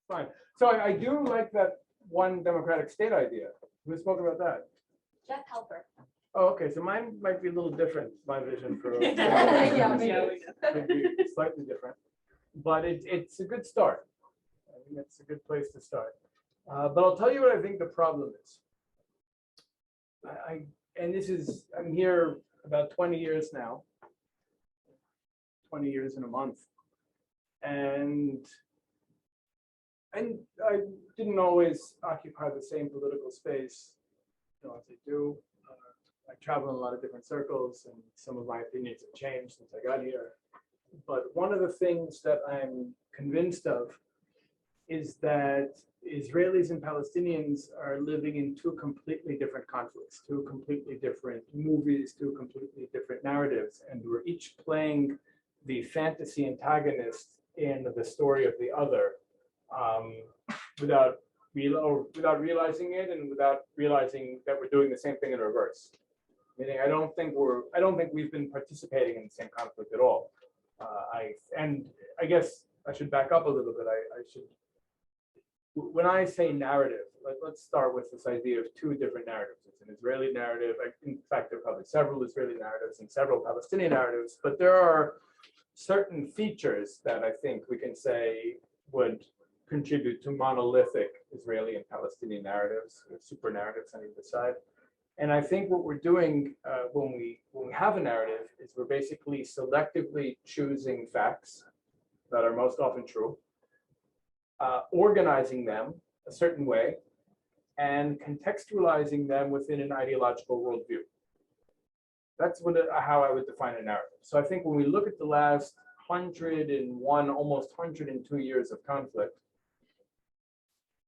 fine. So I do like that one democratic state idea. Who spoke about that? Jeff Helper. Oh, okay. So mine might be a little different. My vision for Yeah, could be slightly different, but it's a good start. I think it's a good place to start. But I'll tell you what I think the problem is. I'm here about 20 years now, 20 years in a month. And I didn't always occupy the same political space, as I do. I travel in a lot of different circles, and some of my opinions have changed since I got here. But one of the things that I'm convinced of is that Israelis and Palestinians are living in two completely different conflicts, two completely different movies, two completely different narratives, and we're each playing the fantasy antagonist in the story of the other, without realizing it, and without realizing that we're doing the same thing in reverse. Meaning, I don't think we've been participating in the same conflict at all. I guess I should back up a little bit. When I say narrative, let's start with this idea of two different narratives. It's an Israeli narrative. In fact, there are probably several Israeli narratives and several Palestinian narratives, but there are certain features that I think we can say would contribute to monolithic Israeli and Palestinian narratives, or super narratives on either side. And I think what we're doing when we have a narrative is we're basically selectively choosing facts that are most often true, organizing them a certain way, and contextualizing them within an ideological worldview. That's how I would define a narrative. So I think when we look at the last 101, almost 102 years of conflict,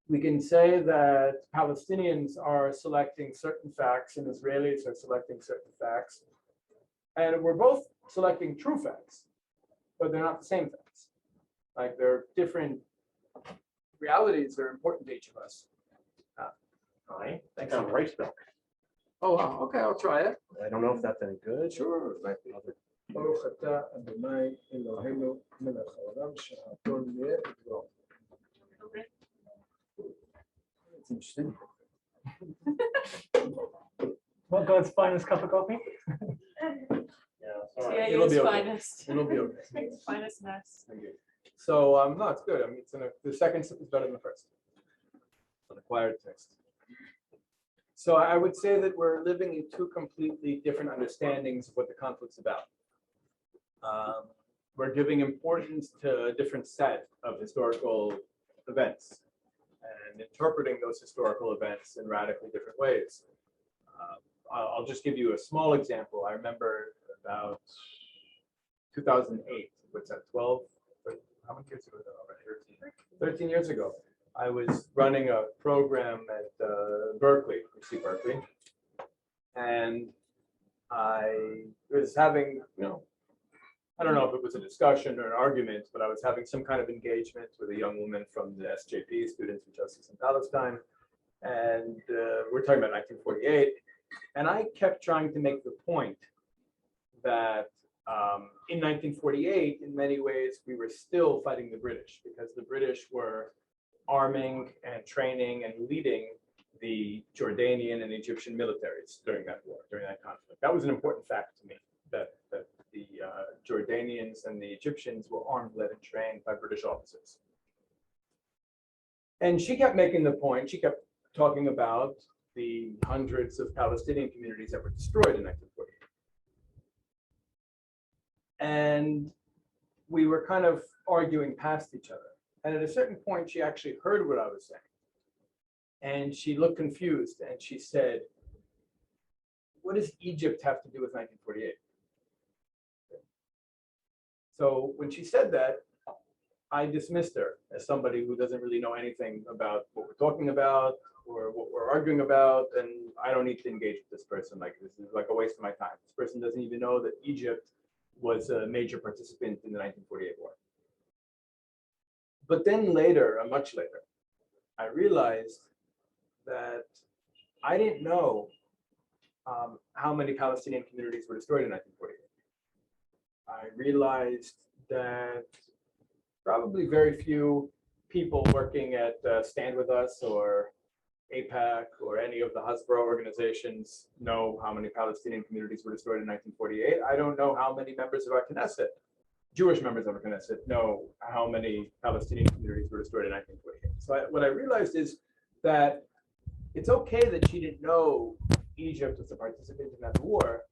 we can say that Palestinians are selecting certain facts and Israelis are selecting certain facts. And we're both selecting true facts, but they're not the same facts. Like, they're different realities that are important to each of us. All right. Thanks. Sounds rice milk. Oh, wow. Okay, I'll try it. I don't know if that's any good. Sure. Might be other. ברוך אתה אדוני אלוהינו מלך העולם שהכל נהיה בדברו. It's interesting. What God's finest cup of coffee? Yeah, sorry. It'll be okay. Finest. It'll be okay. Finest mess. Thank you. So no, it's good. I mean, the second sip is better than the first. An acquired taste. So I would say that we're living in two completely different understandings of what the conflict's about. We're giving importance to a different set of historical events and interpreting those historical events in radically different ways. I'll just give you a small example. I remember about 2008, what's that, 12? How many years ago was that already? 13 year ago. I was running a program at Berkeley, UC Berkeley, and I was having, I don't know if it was a discussion or an argument, but I was having some kind of engagement with a young woman from the SJP, Students for Justice in Palestine, and we're talking about 1948, and I kept trying to make the point that in 1948, in many ways, we were still fighting the British, because the British were arming and training and leading the Jordanian and Egyptian militaries during that war, during that conflict. That was an important fact to me, that the Jordanians and the Egyptians were armed, led, and trained by British officers. And she kept making the point, she kept talking about the hundreds of Palestinian communities that were destroyed in 1948. And we were kind of arguing past each other. And at a certain point, she actually heard what I was saying. And she looked confused and she said, what does Egypt have to do with 1948? So when she said that, I dismissed her as somebody who doesn't really know anything about what we're talking about or what we're arguing about. And I don't need to engage with this person. Like, this is like a waste of my time. This person doesn't even know that Egypt was a major participant in the 1948 war. But then later, much later, I realized that I didn't know how many Palestinian communities were destroyed in 1948. I realized that probably very few people working at Stand With Us or AIPAC or any of the Hasbro organizations know how many Palestinian communities were destroyed in 1948. I don't know how many members of our Knesset, Jewish members of our Knesset, know how many Palestinian communities were destroyed in 1948. So what I realized is that it's okay that she didn't know Egypt was a participant in that war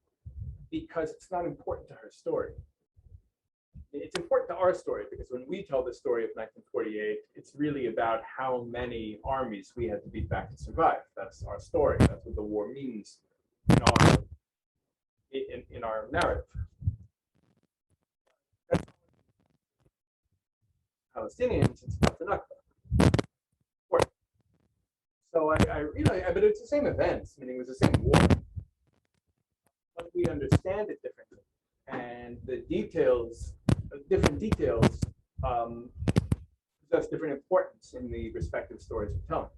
because it's not important to her story. It's important to our story because when we tell the story of 1948, it's really about how many armies we had to beat back to survive. That's our story. That's what the war means in our narrative. Palestinians, it's about the Nakba. So I realized, but it's the same events, meaning it was the same war. But we understand it differently. And the details, different details, possess different importance in the respective stories we're telling.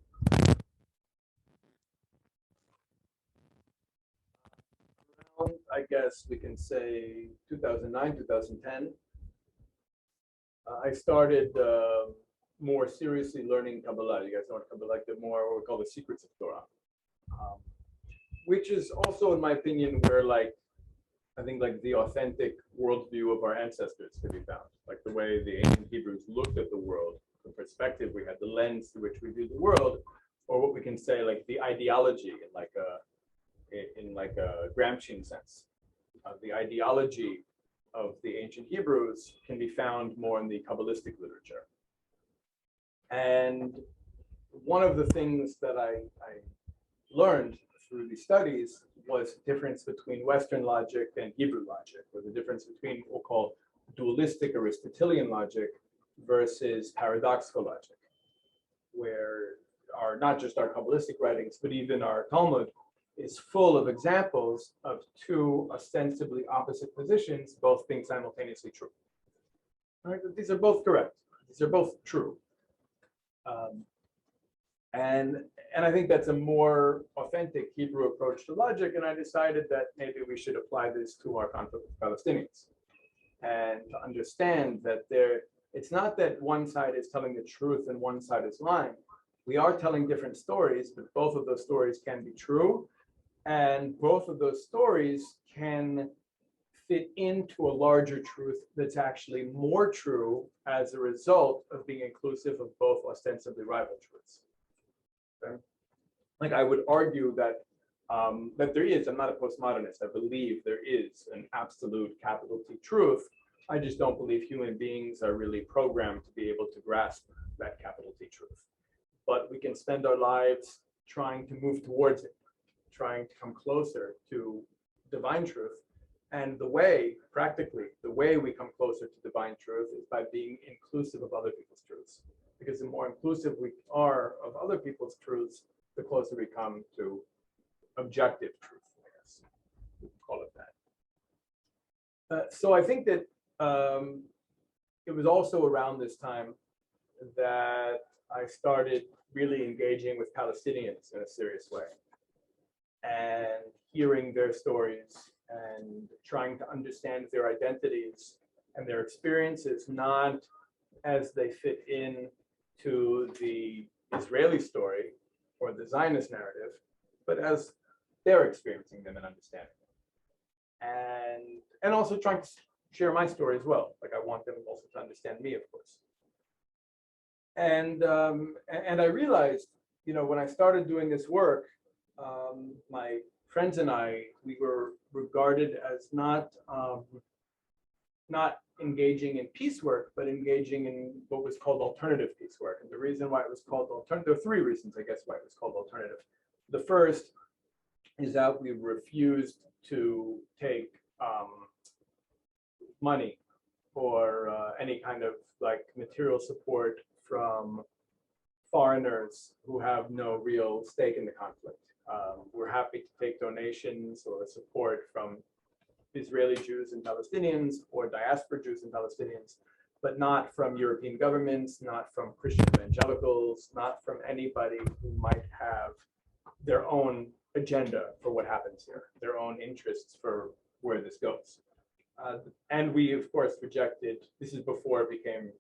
Around, I guess we can say 2009, 2010, I started more seriously learning Kabbalah. You guys know what Kabbalah, like the more what we call the secrets of Torah, which is also, in my opinion, where I think the authentic worldview of our ancestors can be found, like the way the ancient Hebrews looked at the world, the perspective we had, the lens through which we view the world, or what we can say like the ideology in a Gramscian sense. The ideology of the ancient Hebrews can be found more in the Kabbalistic literature. And one of the things that I learned through these studies was the difference between Western logic and Hebrew logic, or the difference between what we'll call dualistic Aristotelian logic versus paradoxical logic, where not just our Kabbalistic writings, but even our Talmud is full of examples of two ostensibly opposite positions, both being simultaneously true. All right, these are both correct. These are both true. And I think that's a more authentic Hebrew approach to logic. And I decided that maybe we should apply this to our conflict with Palestinians and to understand that it's not that one side is telling the truth and one side is lying. We are telling different stories, but both of those stories can be true. And both of those stories can fit into a larger truth that's actually more true as a result of being inclusive of both ostensibly rival truths. Okay? Like I would argue that there is, I'm not a postmodernist, I believe there is an absolute capital T truth. I just don't believe human beings are really programmed to be able to grasp that capital T truth. But we can spend our lives trying to move towards it, trying to come closer to divine truth. And practically, the way we come closer to divine truth is by being inclusive of other people's truths. Because the more inclusive we are of other people's truths, the closer we come to objective truth, I guess. We can call it that. So I think that it was also around this time that I started really engaging with Palestinians in a serious way and hearing their stories and trying to understand their identities and their experiences, not as they fit in to the Israeli story or the Zionist narrative, but as they're experiencing them and understanding them. And also trying to share my story as well. Like I want them also to understand me, of course. And I realized, when I started doing this work, my friends and I, we were regarded as not engaging in peace work, but engaging in what was called alternative peace work. And the reason why it was called alternative, there are three reasons, I guess, why it was called alternative. The first is that we refused to take money or any kind of material support from foreigners who have no real stake in the conflict. We're happy to take donations or support from Israeli Jews and Palestinians or diaspora Jews and Palestinians, but not from European governments, not from Christian evangelicals, not from anybody who might have their own agenda for what happens here, their own interests for where this goes. And we, of course, rejected, this is before it became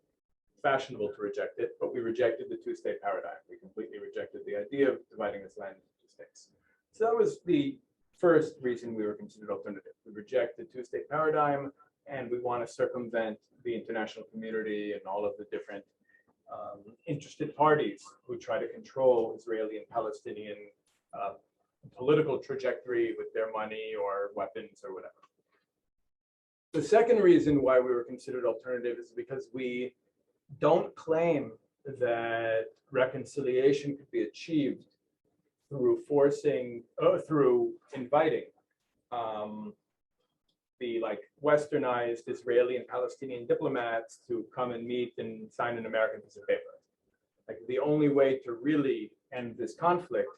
fashionable to reject it, but we rejected the two-state paradigm. We completely rejected the idea of dividing this land into two states. So that was the first reason we were considered alternative. We reject the two-state paradigm, and we want to circumvent the international community and all of the different interested parties who try to control Israeli and Palestinian political trajectory with their money or weapons or whatever. The second reason why we were considered alternative is because we don't claim that reconciliation could be achieved through through inviting the westernized Israeli and Palestinian diplomats to come and meet and sign an American piece of paper. Like the only way to really end this conflict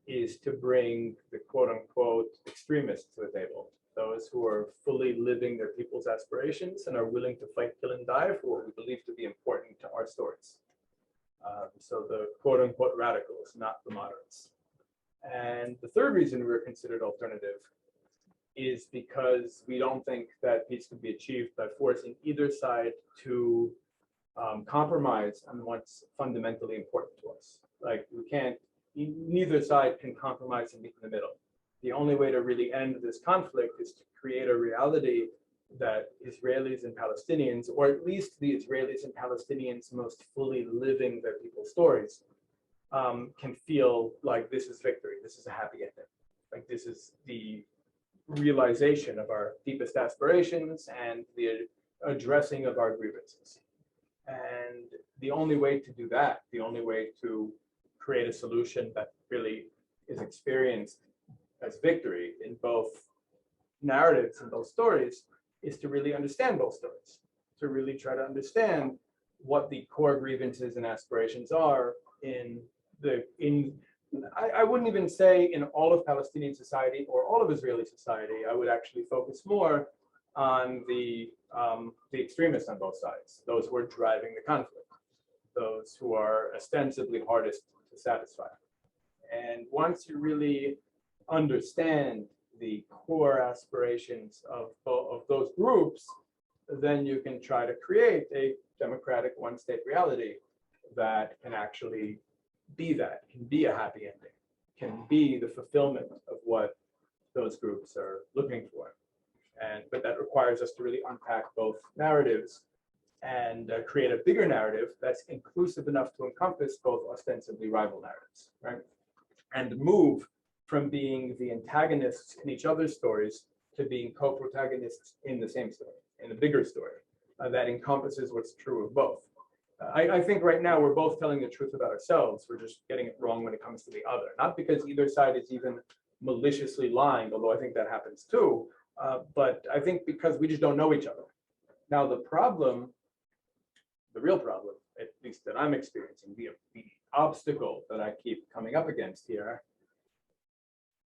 is to bring the quote unquote extremists to the table. Those who are fully living their people's aspirations and are willing to fight, kill, and die for what we believe to be important to our stories. So the quote unquote radicals, not the moderates. And the third reason we were considered alternative is because we don't think that peace can be achieved by forcing either side to compromise on what's fundamentally important to us. Like we can't, neither side can compromise and meet in the middle. The only way to really end this conflict is to create a reality that Israelis and Palestinians, or at least the Israelis and Palestinians most fully living their people's stories, can feel like this is victory, this is a happy ending. Like this is the realization of our deepest aspirations and the addressing of our grievances. And the only way to do that, the only way to create a solution that really is experienced as victory in both narratives and both stories, is to really understand both stories, to really try to understand what the core grievances and aspirations are I wouldn't even say in all of Palestinian society or all of Israeli society. I would actually focus more on the extremists on both sides, those who are driving the conflict, those who are ostensibly hardest to satisfy. And once you really understand the core aspirations of those groups, then you can try to create a democratic one-state reality that can actually be that, can be a happy ending, can be the fulfillment of what those groups are looking for. But that requires us to really unpack both narratives and create a bigger narrative that's inclusive enough to encompass both ostensibly rival narratives, right? And move from being the antagonists in each other's stories to being co-protagonists in the same story, in a bigger story that encompasses what's true of both. I think right now we're both telling the truth about ourselves. We're just getting it wrong when it comes to the other. Not because either side is even maliciously lying, although I think that happens too, but I think because we just don't know each other. Now the problem, the real problem, at least that I'm experiencing, the obstacle that I keep coming up against here,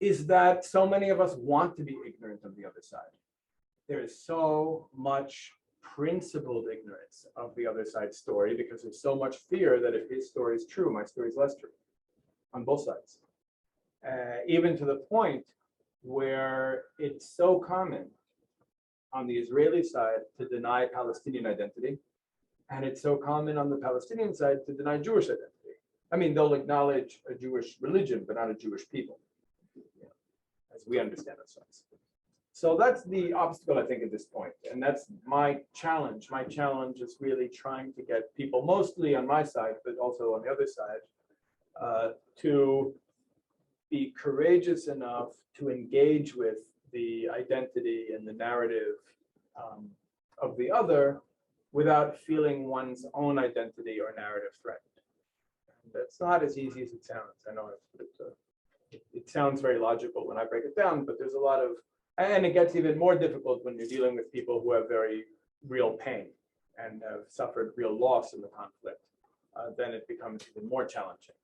is that so many of us want to be ignorant of the other side. There is so much principled ignorance of the other side's story because there's so much fear that if his story is true, my story is less true on both sides. Even to the point where it's so common on the Israeli side to deny Palestinian identity, and it's so common on the Palestinian side to deny Jewish identity. I mean, they'll acknowledge a Jewish religion, but not a Jewish people, as we understand ourselves. So that's the obstacle, I think, at this point. And that's my challenge. My challenge is really trying to get people, mostly on my side, but also on the other side, to be courageous enough to engage with the identity and the narrative of the other without feeling one's own identity or narrative threatened. And that's not as easy as it sounds. I know it sounds very logical when I break it down, but there's a lot of, and it gets even more difficult when you're dealing with people who have very real pain and have suffered real loss in the conflict. Then it becomes even more challenging.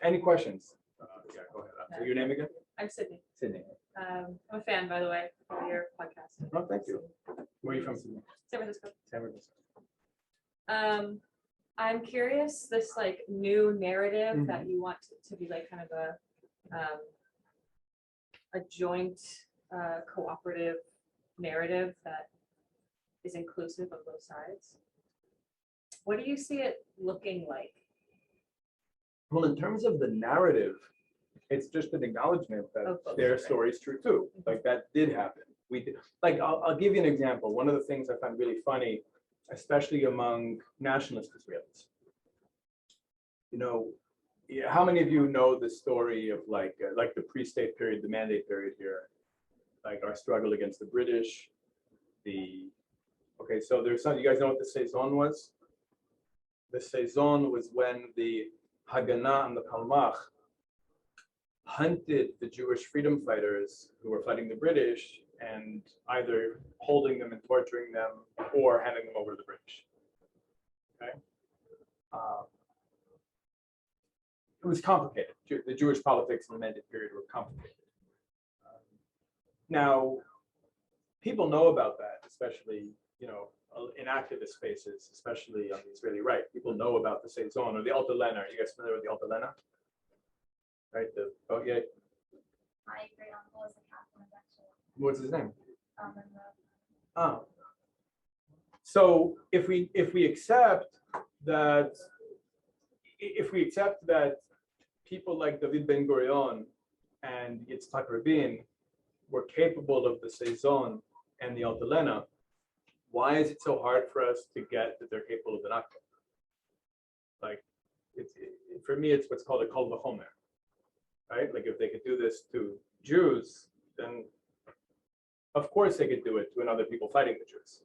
Any questions? Yeah, go ahead. So your name again? I'm Sydney. Sydney. I'm a fan, by the way, of your podcast. Oh, thank you. Where are you from, Sydney? San Francisco. San Francisco. I'm curious, this like new narrative that you want to be like kind of a joint cooperative narrative that is inclusive of both sides. What do you see it looking like? Well, in terms of the narrative, it's just an acknowledgement that Of both, their right. story is true too. Like that did happen. We did. Like I'll give you an example. One of the things I find really funny, especially among nationalist Israelis. You know, how many of you know the story of like the pre-state period, the mandate period here, like our struggle against the British, okay, so there's some, you guys know what the Saison was? The Saison was when the Haganah and the Palmach hunted the Jewish freedom fighters who were fighting the British and either holding them and torturing them or handing them over to the British. Okay. It was complicated. The Jewish politics in the mandate period were complicated. Now, people know about that, especially, you know, in activist spaces, especially on the Israeli right. People know about the Saison or the Alta Lena. Are you guys familiar with the Alta Lena? Right, yeah. My great uncle is a Catholic, actually. What's his name? And Oh. So if we accept that people like David Ben Gurion and Yitzhak Rabin were capable of the Saison and the Alta Lena, why is it so hard for us to get that they're capable of the Nakba? Like, for me, it's what's called a kol v'chomer, right? Like, if they could do this to Jews, then of course they could do it to another people fighting the Jews.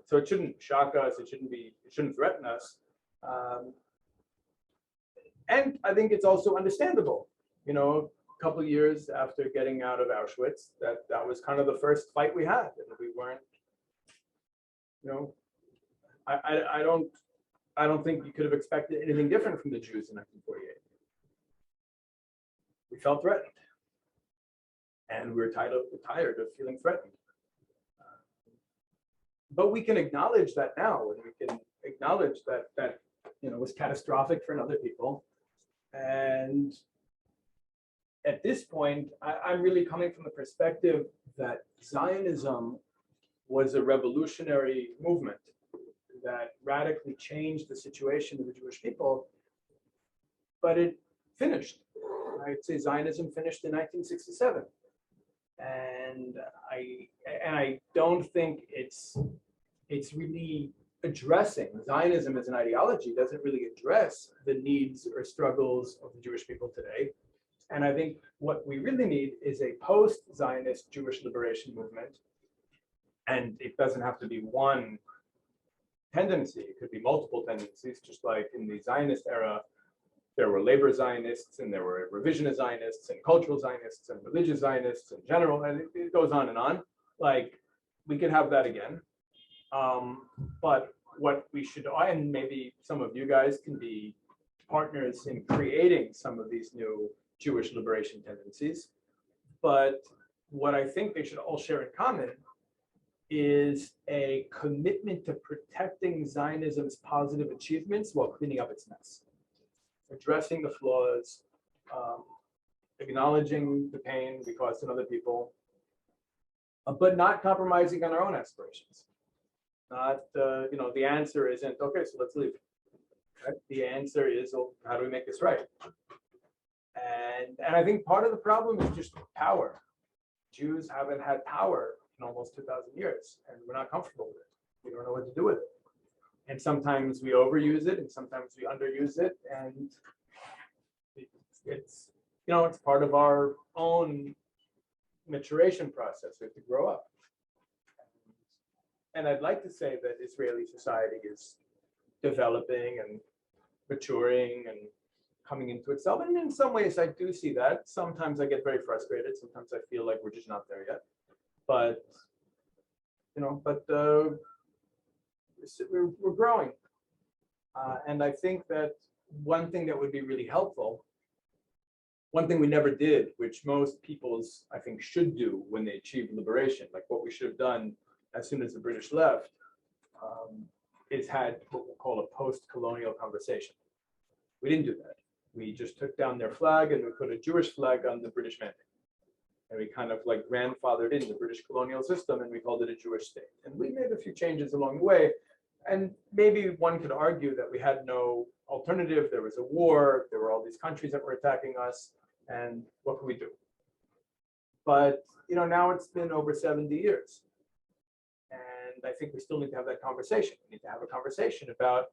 So it shouldn't shock us. It shouldn't threaten us. And I think it's also understandable. You know, a couple of years after getting out of Auschwitz, that was kind of the first fight we had, and we weren't. You know, I don't think you could have expected anything different from the Jews in 1948. We felt threatened, and we were tired of feeling threatened. But we can acknowledge that now, and we can acknowledge that you know was catastrophic for other people. And at this point, I'm really coming from the perspective that Zionism was a revolutionary movement that radically changed the situation of the Jewish people, but it finished. I'd say Zionism finished in 1967. And I don't think it's really addressing Zionism as an ideology doesn't really address the needs or struggles of the Jewish people today. And I think what we really need is a post-Zionist Jewish liberation movement. And it doesn't have to be one tendency. It could be multiple tendencies, just like in the Zionist era, there were labor Zionists and there were revisionist Zionists and cultural Zionists and religious Zionists in general, and it goes on and on. Like, we could have that again. But what we should, and maybe some of you guys can be partners in creating some of these new Jewish liberation tendencies. But what I think they should all share in common is a commitment to protecting Zionism's positive achievements while cleaning up its mess, addressing the flaws, acknowledging the pain we caused in other people, but not compromising on our own aspirations. Not, you know, the answer isn't, okay, so let's leave. Right? The answer is, well, how do we make this right? And I think part of the problem is just power. Jews haven't had power in almost 2,000 years, and we're not comfortable with it. We don't know what to do with it. And sometimes we overuse it, and sometimes we underuse it, and it's, you know, it's part of our own maturation process. We have to grow up. And I'd like to say that Israeli society is developing and maturing and coming into itself. And in some ways, I do see that. Sometimes I get very frustrated. Sometimes I feel like we're just not there yet. But, you know, we're growing. And I think that one thing that would be really helpful, one thing we never did, which most peoples, I think, should do when they achieve liberation, like what we should have done as soon as the British left, is had what we'll call a post-colonial conversation. We didn't do that. We just took down their flag and we put a Jewish flag on the British mandate. And we kind of like grandfathered in the British colonial system and we called it a Jewish state. And we made a few changes along the way. And maybe one could argue that we had no alternative. There was a war. There were all these countries that were attacking us. And what could we do? But now it's been over 70 years. And I think we still need to have that conversation. We need to have a conversation about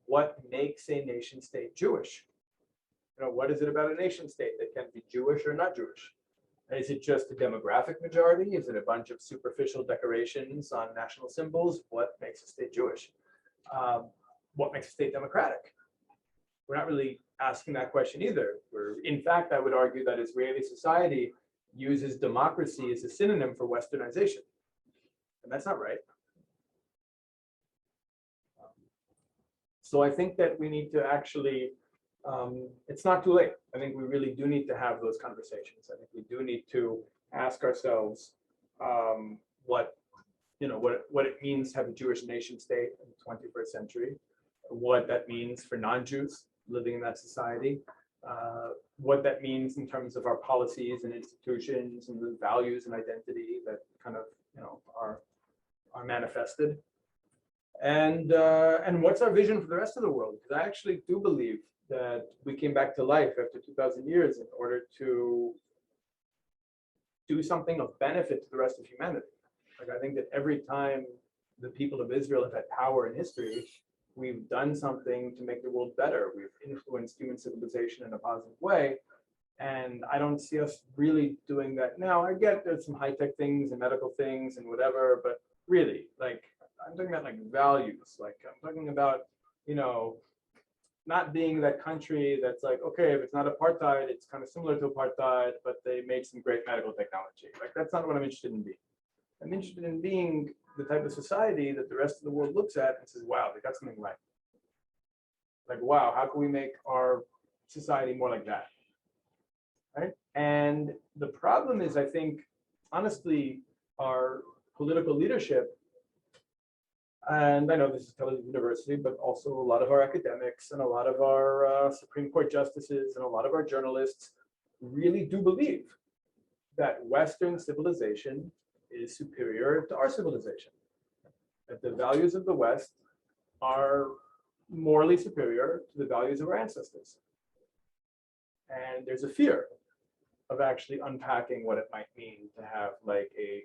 what makes a nation state Jewish. What is it about a nation state that can be Jewish or not Jewish? Is it just a demographic majority? Is it a bunch of superficial decorations on national symbols? What makes a state Jewish? What makes a state democratic? We're not really asking that question either. In fact, I would argue that Israeli society uses democracy as a synonym for westernization. And that's not right. So I think that we need to actually, it's not too late. I think we really do need to have those conversations. I think we do need to ask ourselves what it means to have a Jewish nation state in the 21st century, what that means for non-Jews living in that society, what that means in terms of our policies and institutions and the values and identity that kind of are manifested, and what's our vision for the rest of the world? Because I actually do believe that we came back to life after 2,000 years in order to do something of benefit to the rest of humanity. Like, I think that every time the people of Israel have had power in history, we've done something to make the world better. We've influenced human civilization in a positive way. And I don't see us really doing that now. I get there's some high-tech things and medical things and whatever, but really, like, I'm talking about like values. Like, I'm talking about, not being that country that's like, okay, if it's not apartheid, it's kind of similar to apartheid, but they make some great medical technology. Like, that's not what I'm interested in being. I'm interested in being the type of society that the rest of the world looks at and says, wow, they got something right. Like, wow, how can we make our society more like that? Right? And the problem is, I think, honestly, our political leadership, and I know this is Tel Aviv University, but also a lot of our academics and a lot of our Supreme Court justices and a lot of our journalists really do believe that Western civilization is superior to our civilization, that the values of the West are morally superior to the values of our ancestors. And there's a fear of actually unpacking what it might mean to have like a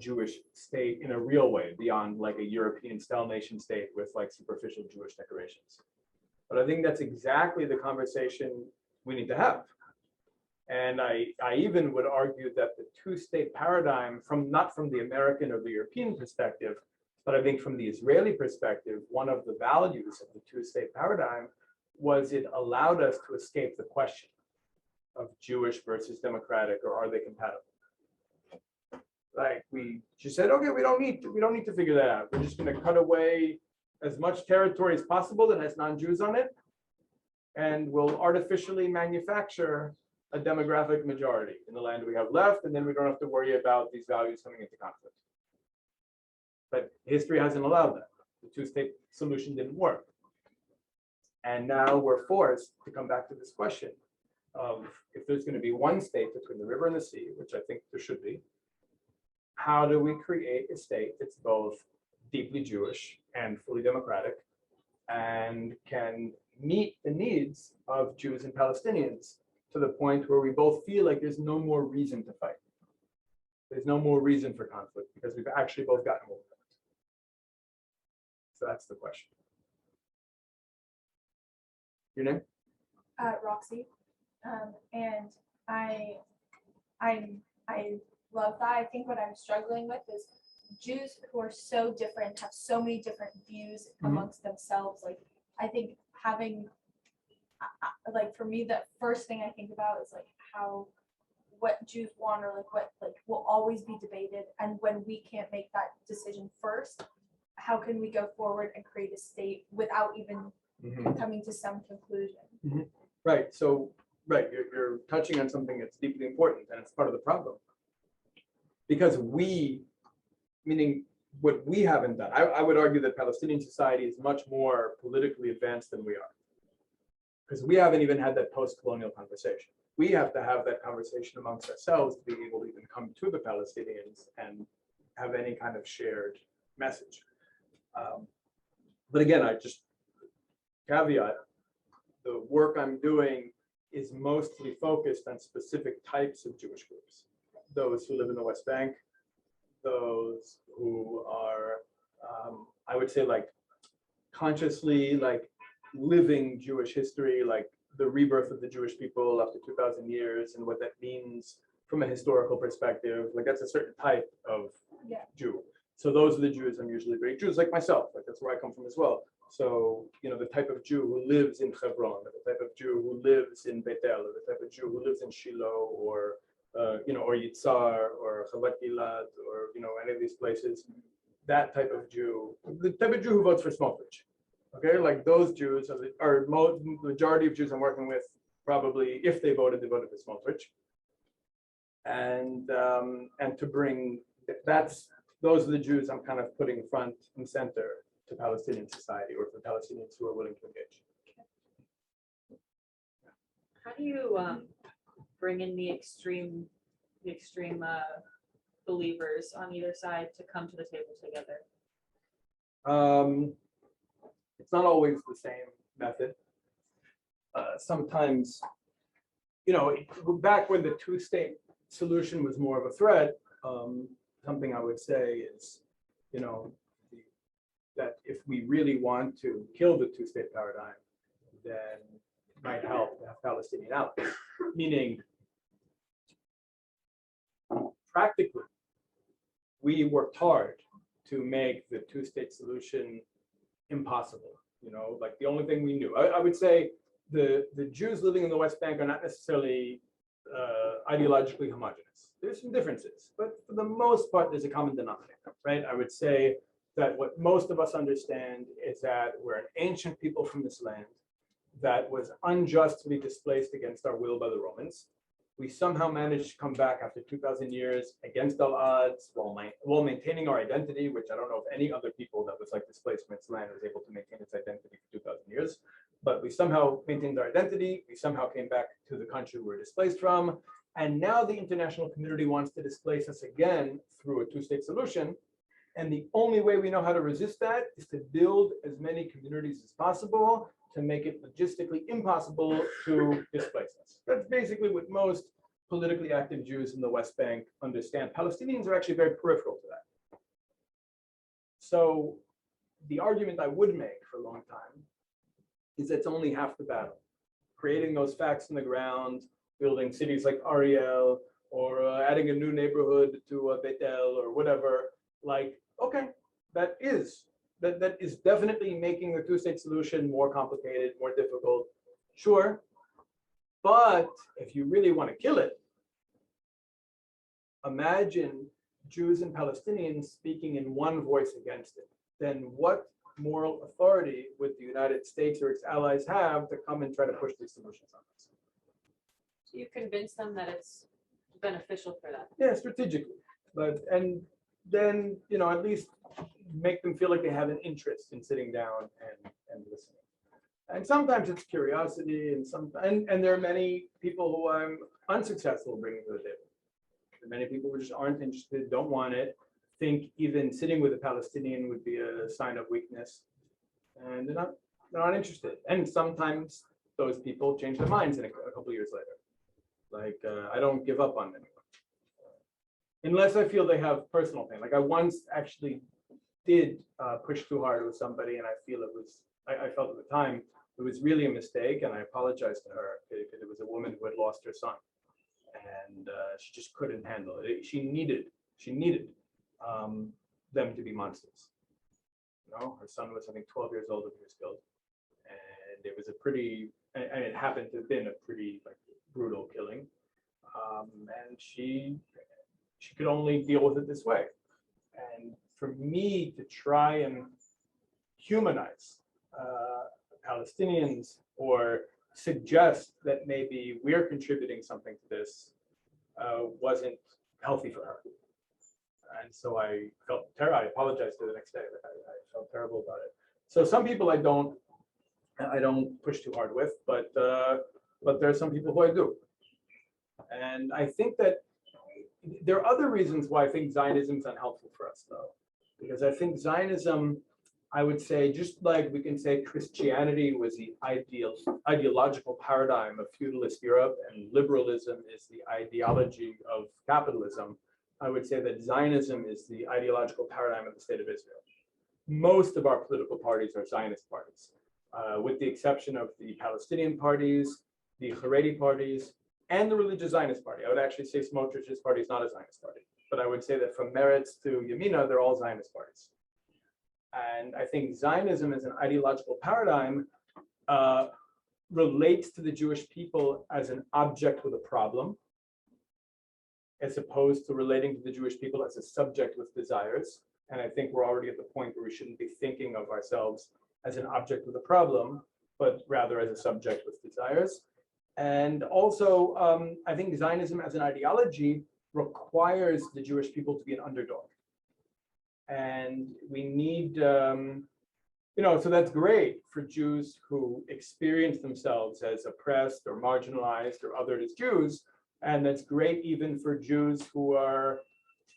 Jewish state in a real way, beyond like a European style nation state with like superficial Jewish decorations. But I think that's exactly the conversation we need to have. And I even would argue that the two-state paradigm, not from the American or the European perspective, but I think from the Israeli perspective, one of the values of the two-state paradigm was it allowed us to escape the question of Jewish versus democratic, or are they compatible? Like, we just said, okay, we don't need to figure that out. We're just going to cut away as much territory as possible that has non-Jews on it, and we'll artificially manufacture a demographic majority in the land we have left, and then we don't have to worry about these values coming into conflict. But history hasn't allowed that. The two-state solution didn't work. And now we're forced to come back to this question of, if there's going to be one state between the river and the sea, which I think there should be, how do we create a state that's both deeply Jewish and fully democratic and can meet the needs of Jews and Palestinians to the point where we both feel like there's no more reason to fight. There's no more reason for conflict because we've actually both gotten over it. So that's the question. Your name? Roxy, and I love that. I think what I'm struggling with is Jews who are so different, have so many different views amongst themselves. Like, I think having, like, for me, the first thing I think about is like what Jews want, or like what will always be debated, and when we can't make that decision first, how can we go forward and create a state without even coming to some conclusion? Right. So, right, you're touching on something that's deeply important, and it's part of the problem. Because we, meaning what we haven't done, I would argue that Palestinian society is much more politically advanced than we are. Because we haven't even had that post-colonial conversation. We have to have that conversation amongst ourselves to be able to even come to the Palestinians and have any kind of shared message. But again, I just caveat, the work I'm doing is mostly focused on specific types of Jewish groups. Those who live in the West Bank, those who are, I would say, like consciously like living Jewish history, like the rebirth of the Jewish people after 2,000 years and what that means from a historical perspective. Like that's a certain type of Jew. So those are the Jews I'm usually bringing. Jews like myself, like that's where I come from as well. So, you know, the type of Jew who lives in Hebron, or the type of Jew who lives in Beitel, or the type of Jew who lives in Shiloh, or, you know, or Yitzhar, or Chavat Gilad, or, you know, any of these places, that type of Jew, the type of Jew who votes for Smotrich. Okay, like those Jews are the majority of Jews I'm working with, probably, if they voted for Smotrich. And to bring, those are the Jews I'm kind of putting front and center to Palestinian society, or for Palestinians who are willing to engage. How do you bring in the extreme believers on either side to come to the table together? It's not always the same method. Sometimes, you know, back when the two-state solution was more of a threat, something I would say is, you know, that if we really want to kill the two-state paradigm, then it might help to have Palestinian allies. Meaning, practically, we worked hard to make the two-state solution impossible. You know, like the only thing we knew. I would say the Jews living in the West Bank are not necessarily ideologically homogenous. There's some differences, but for the most part, there's a common denominator, right? I would say that what most of us understand is that we're an ancient people from this land that was unjustly displaced against our will by the Romans. We somehow managed to come back after 2,000 years against all odds while maintaining our identity, which I don't know if any other people that was like displaced from its land was able to maintain its identity for 2,000 years. But we somehow maintained our identity. We somehow came back to the country we were displaced from. And now the international community wants to displace us again through a two-state solution. And the only way we know how to resist that is to build as many communities as possible to make it logistically impossible to displace us. That's basically what most politically active Jews in the West Bank understand. Palestinians are actually very peripheral to that. So the argument I would make for a long time is it's only half the battle. Creating those facts on the ground, building cities like Ariel, or adding a new neighborhood to Beitel or whatever, like, okay, that is definitely making the two-state solution more complicated, more difficult, sure. But if you really want to kill it, imagine Jews and Palestinians speaking in one voice against it. Then what moral authority would the United States or its allies have to come and try to push these solutions on us? You convince them that it's beneficial for them. Yeah, strategically. And then, you know, at least make them feel like they have an interest in sitting down and listening. And sometimes it's curiosity, and there are many people who I'm unsuccessful bringing to the table. There are many people who just aren't interested, don't want it, think even sitting with a Palestinian would be a sign of weakness, and they're not interested. And sometimes those people change their minds in a couple of years later. Like, I don't give up on anyone. Unless I feel they have personal pain. Like I once actually did push too hard with somebody, and I felt at the time it was really a mistake, and I apologized to her because it was a woman who had lost her son, and she just couldn't handle it. She needed them to be monsters. You know, her son was, I think, 12 years old when he was killed, and it was and it happened to have been a pretty like brutal killing, and she could only deal with it this way. And for me to try and humanize Palestinians or suggest that maybe we're contributing something to this wasn't healthy for her. And so I felt terrible. I apologized to her the next day. I felt terrible about it. So some people I don't push too hard with, but there are some people who I do. And I think that there are other reasons why I think Zionism is unhelpful for us, though, because I think Zionism I would say, just like we can say Christianity was the ideological paradigm of feudalist Europe and liberalism is the ideology of capitalism, I would say that Zionism is the ideological paradigm of the state of Israel. Most of our political parties are Zionist parties, with the exception of the Palestinian parties, the Ḥaredi parties, and the religious Zionist party. I would actually say Smotrich's party is not a Zionist party, but I would say that from Meretz to Yamina, they're all Zionist parties. And I think Zionism as an ideological paradigm relates to the Jewish people as an object with a problem, as opposed to relating to the Jewish people as a subject with desires. And I think we're already at the point where we shouldn't be thinking of ourselves as an object with a problem, but rather as a subject with desires. And also, I think Zionism as an ideology requires the Jewish people to be an underdog. And we need, so that's great for Jews who experience themselves as oppressed or marginalized or othered as Jews. And that's great even for Jews who are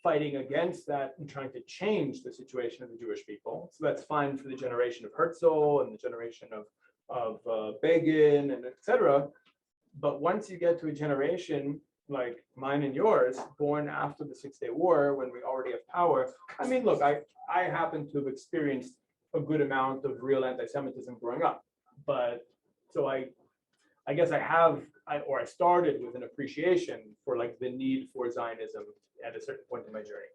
fighting against that and trying to change the situation of the Jewish people. So that's fine for the generation of Herzl and the generation of Begin and et cetera. But once you get to a generation like mine and yours, born after the Six-Day War, when we already have power. I mean, look, I happen to have experienced a good amount of real anti-Semitism growing up, but so I guess I started with an appreciation for like the need for Zionism at a certain point in my journey.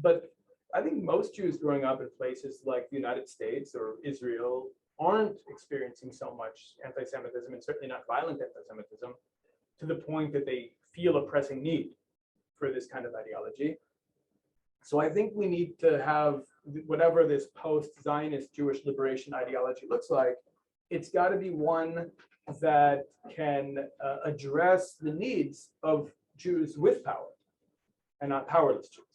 But I think most Jews growing up in places like the United States or Israel aren't experiencing so much anti-Semitism, and certainly not violent anti-Semitism, to the point that they feel a pressing need for this kind of ideology. So I think we need to have whatever this post-Zionist Jewish liberation ideology looks like, it's got to be one that can address the needs of Jews with power and not powerless Jews.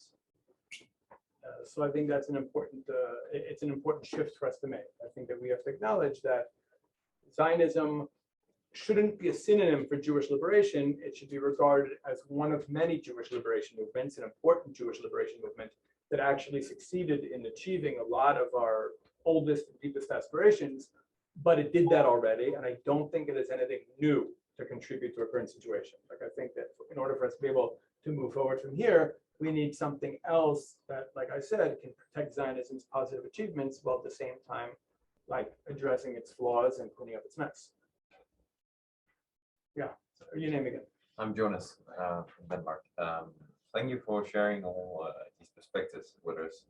So I think that's an important, it's an important shift for us to make. I think that we have to acknowledge that Zionism shouldn't be a synonym for Jewish liberation. It should be regarded as one of many Jewish liberation movements, an important Jewish liberation movement that actually succeeded in achieving a lot of our oldest and deepest aspirations, but it did that already, and I don't think it is anything new to contribute to our current situation. Like, I think that in order for us to be able to move forward from here, we need something else that, like I said, can protect Zionism's positive achievements while at the same time, like, addressing its flaws and cleaning up its mess. Yeah, your name again? I'm Jonas from Denmark. Thank you for sharing all these perspectives with us.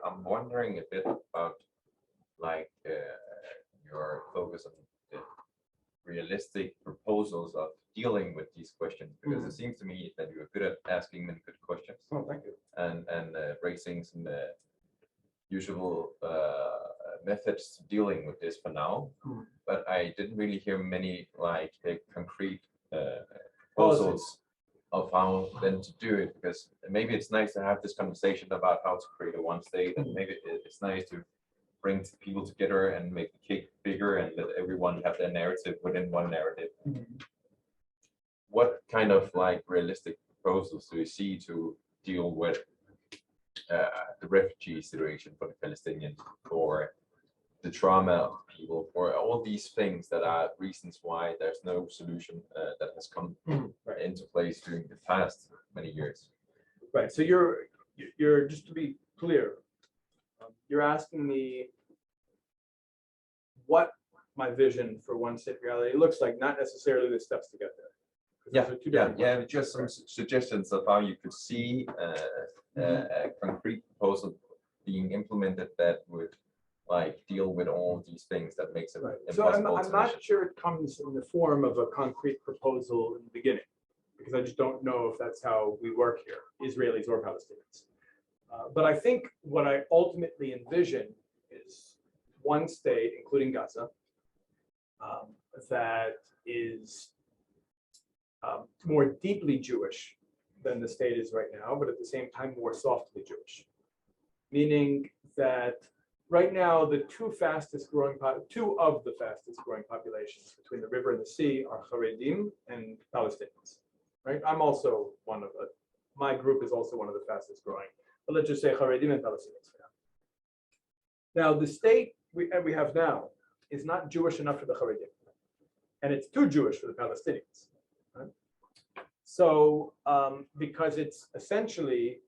I'm wondering a bit about like your focus on the realistic proposals of dealing with these questions, because it seems to me that you're good at asking many good questions. Oh, thank you. And raising some usual methods to dealing with this for now, but I didn't really hear many like concrete proposals of how then to do it, because maybe it's nice to have this conversation about how to create a one state, and maybe it's nice to bring people together and make the cake bigger and let everyone have their narrative within one narrative. What kind of like realistic proposals do you see to deal with the refugee situation for the Palestinians, for the trauma of people, for all these things that are reasons why there's no solution that has come into place during the past many years? Right. So you're just to be clear, you're asking me what my vision for one state reality looks like, not necessarily the steps to get there. Yeah. Just some suggestions of how you could see a concrete proposal being implemented that would like deal with all these things that makes it So I'm impossible. not sure it comes in the form of a concrete proposal in the beginning, because I just don't know if that's how we work here, Israelis or Palestinians. But I think what I ultimately envision is one state, including Gaza, that is more deeply Jewish than the state is right now, but at the same time more softly Jewish. Meaning that right now the two of the fastest growing populations between the river and the sea are Ḥaredim and Palestinians. Right? I'm also one of it. My group is also one of the fastest growing. But let's just say Ḥaredim and Palestinians for now. Now, the state we have now is not Jewish enough for the Ḥaredi, and it's too Jewish for the Palestinians. Right? So, because it's essentially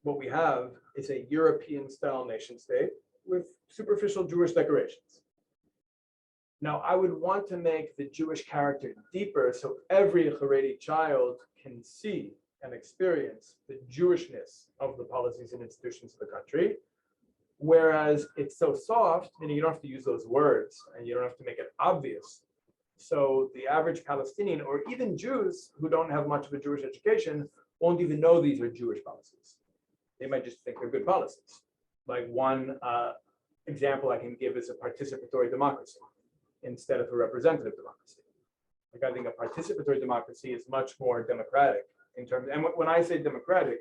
what we have is a European-style nation state with superficial Jewish decorations. Now, I would want to make the Jewish character deeper so every Ḥaredi child can see and experience the Jewishness of the policies and institutions of the country. Whereas it's so soft, and you don't have to use those words, and you don't have to make it obvious. So the average Palestinian, or even Jews who don't have much of a Jewish education, won't even know these are Jewish policies. They might just think they're good policies. Like one example I can give is a participatory democracy instead of a representative democracy. Like I think a participatory democracy is much more democratic in terms, and when I say democratic,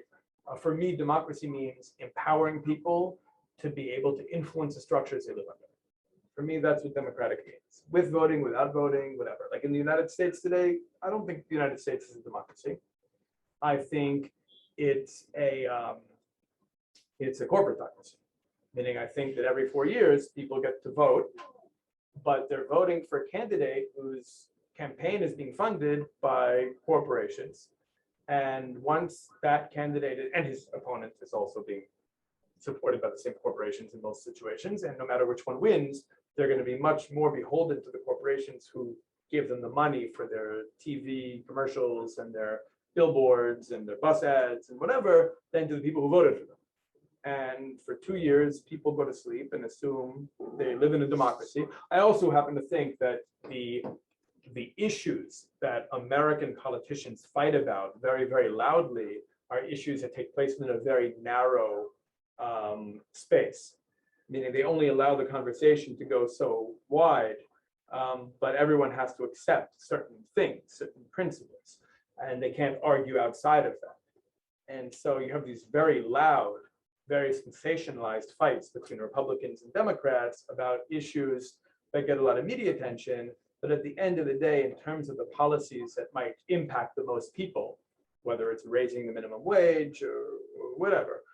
for me, democracy means empowering people to be able to influence the structures they live under. For me, that's what democratic means. With voting, without voting, whatever. Like in the United States today, I don't think the United States is a democracy. I think it's a corporatocracy, meaning I think that every 4 years people get to vote, but they're voting for a candidate whose campaign is being funded by corporations. And once that candidate and his opponent is also being supported by the same corporations in most situations, and no matter which one wins, they're going to be much more beholden to the corporations who give them the money for their TV commercials and their billboards and their bus ads and whatever, than to the people who voted for them. And for 2 years, people go to sleep and assume they live in a democracy. I also happen to think that the issues that American politicians fight about very, very loudly are issues that take place in a very narrow space, meaning they only allow the conversation to go so wide, but everyone has to accept certain things, certain principles, and they can't argue outside of that. And so you have these very loud, very sensationalized fights between Republicans and Democrats about issues that get a lot of media attention, but at the end of the day, in terms of the policies that might impact the most people, whether it's raising the minimum wage or whatever,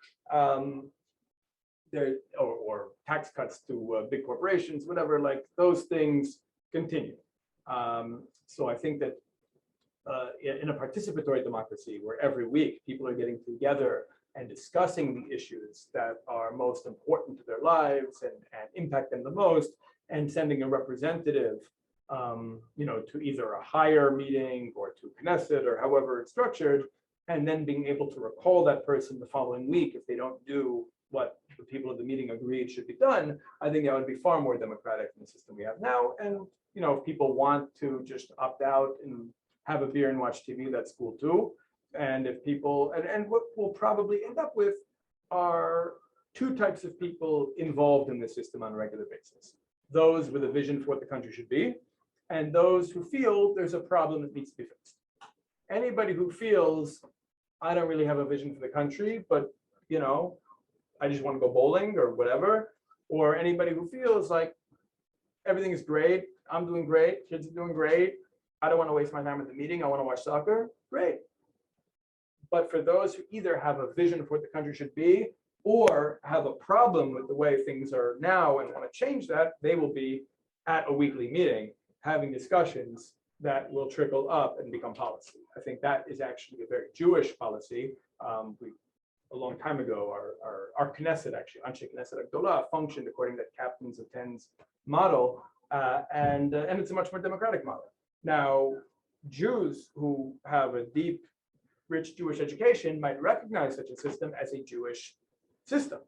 or tax cuts to big corporations, whatever, like those things continue. So I think that in a participatory democracy where every week people are getting together and discussing the issues that are most important to their lives and impact them the most, and sending a representative to either a higher meeting or to Knesset or however it's structured, and then being able to recall that person the following week if they don't do what the people at the meeting agreed should be done. I think that would be far more democratic than the system we have now. And if people want to just opt out and have a beer and watch TV, that's cool too. And if people, and what we'll probably end up with are two types of people involved in the system on a regular basis. Those with a vision for what the country should be, and those who feel there's a problem that needs to be fixed. Anybody who feels, I don't really have a vision for the country, but I just want to go bowling or whatever, or anybody who feels like everything is great, I'm doing great, kids are doing great, I don't want to waste my time at the meeting, I want to watch soccer, great. But for those who either have a vision for what the country should be or have a problem with the way things are now and want to change that, they will be at a weekly meeting having discussions that will trickle up and become policy. I think that is actually a very Jewish policy. A long time ago, our Knesset, actually, Anshe Knesset Agdolah, functioned according to that captains of tens model, and it's a much more democratic model. Now, Jews who have a deep, rich Jewish education might recognize such a system as a Jewish system,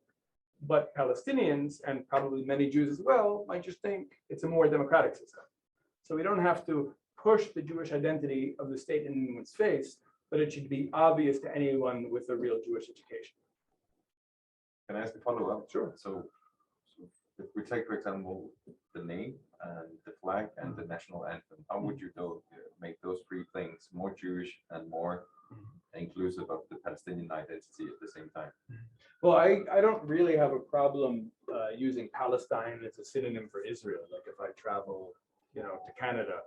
but Palestinians, and probably many Jews as well, might just think it's a more democratic system. So we don't have to push the Jewish identity of the state in anyone's face, but it should be obvious to anyone with a real Jewish education. Can I ask a follow-up? Sure. So if we take, for example, the name and the flag and the national anthem, how would you make those three things more Jewish and more inclusive of the Palestinian identity at the same time? Well, I don't really have a problem using Palestine as a synonym for Israel. Like if I travel, to Canada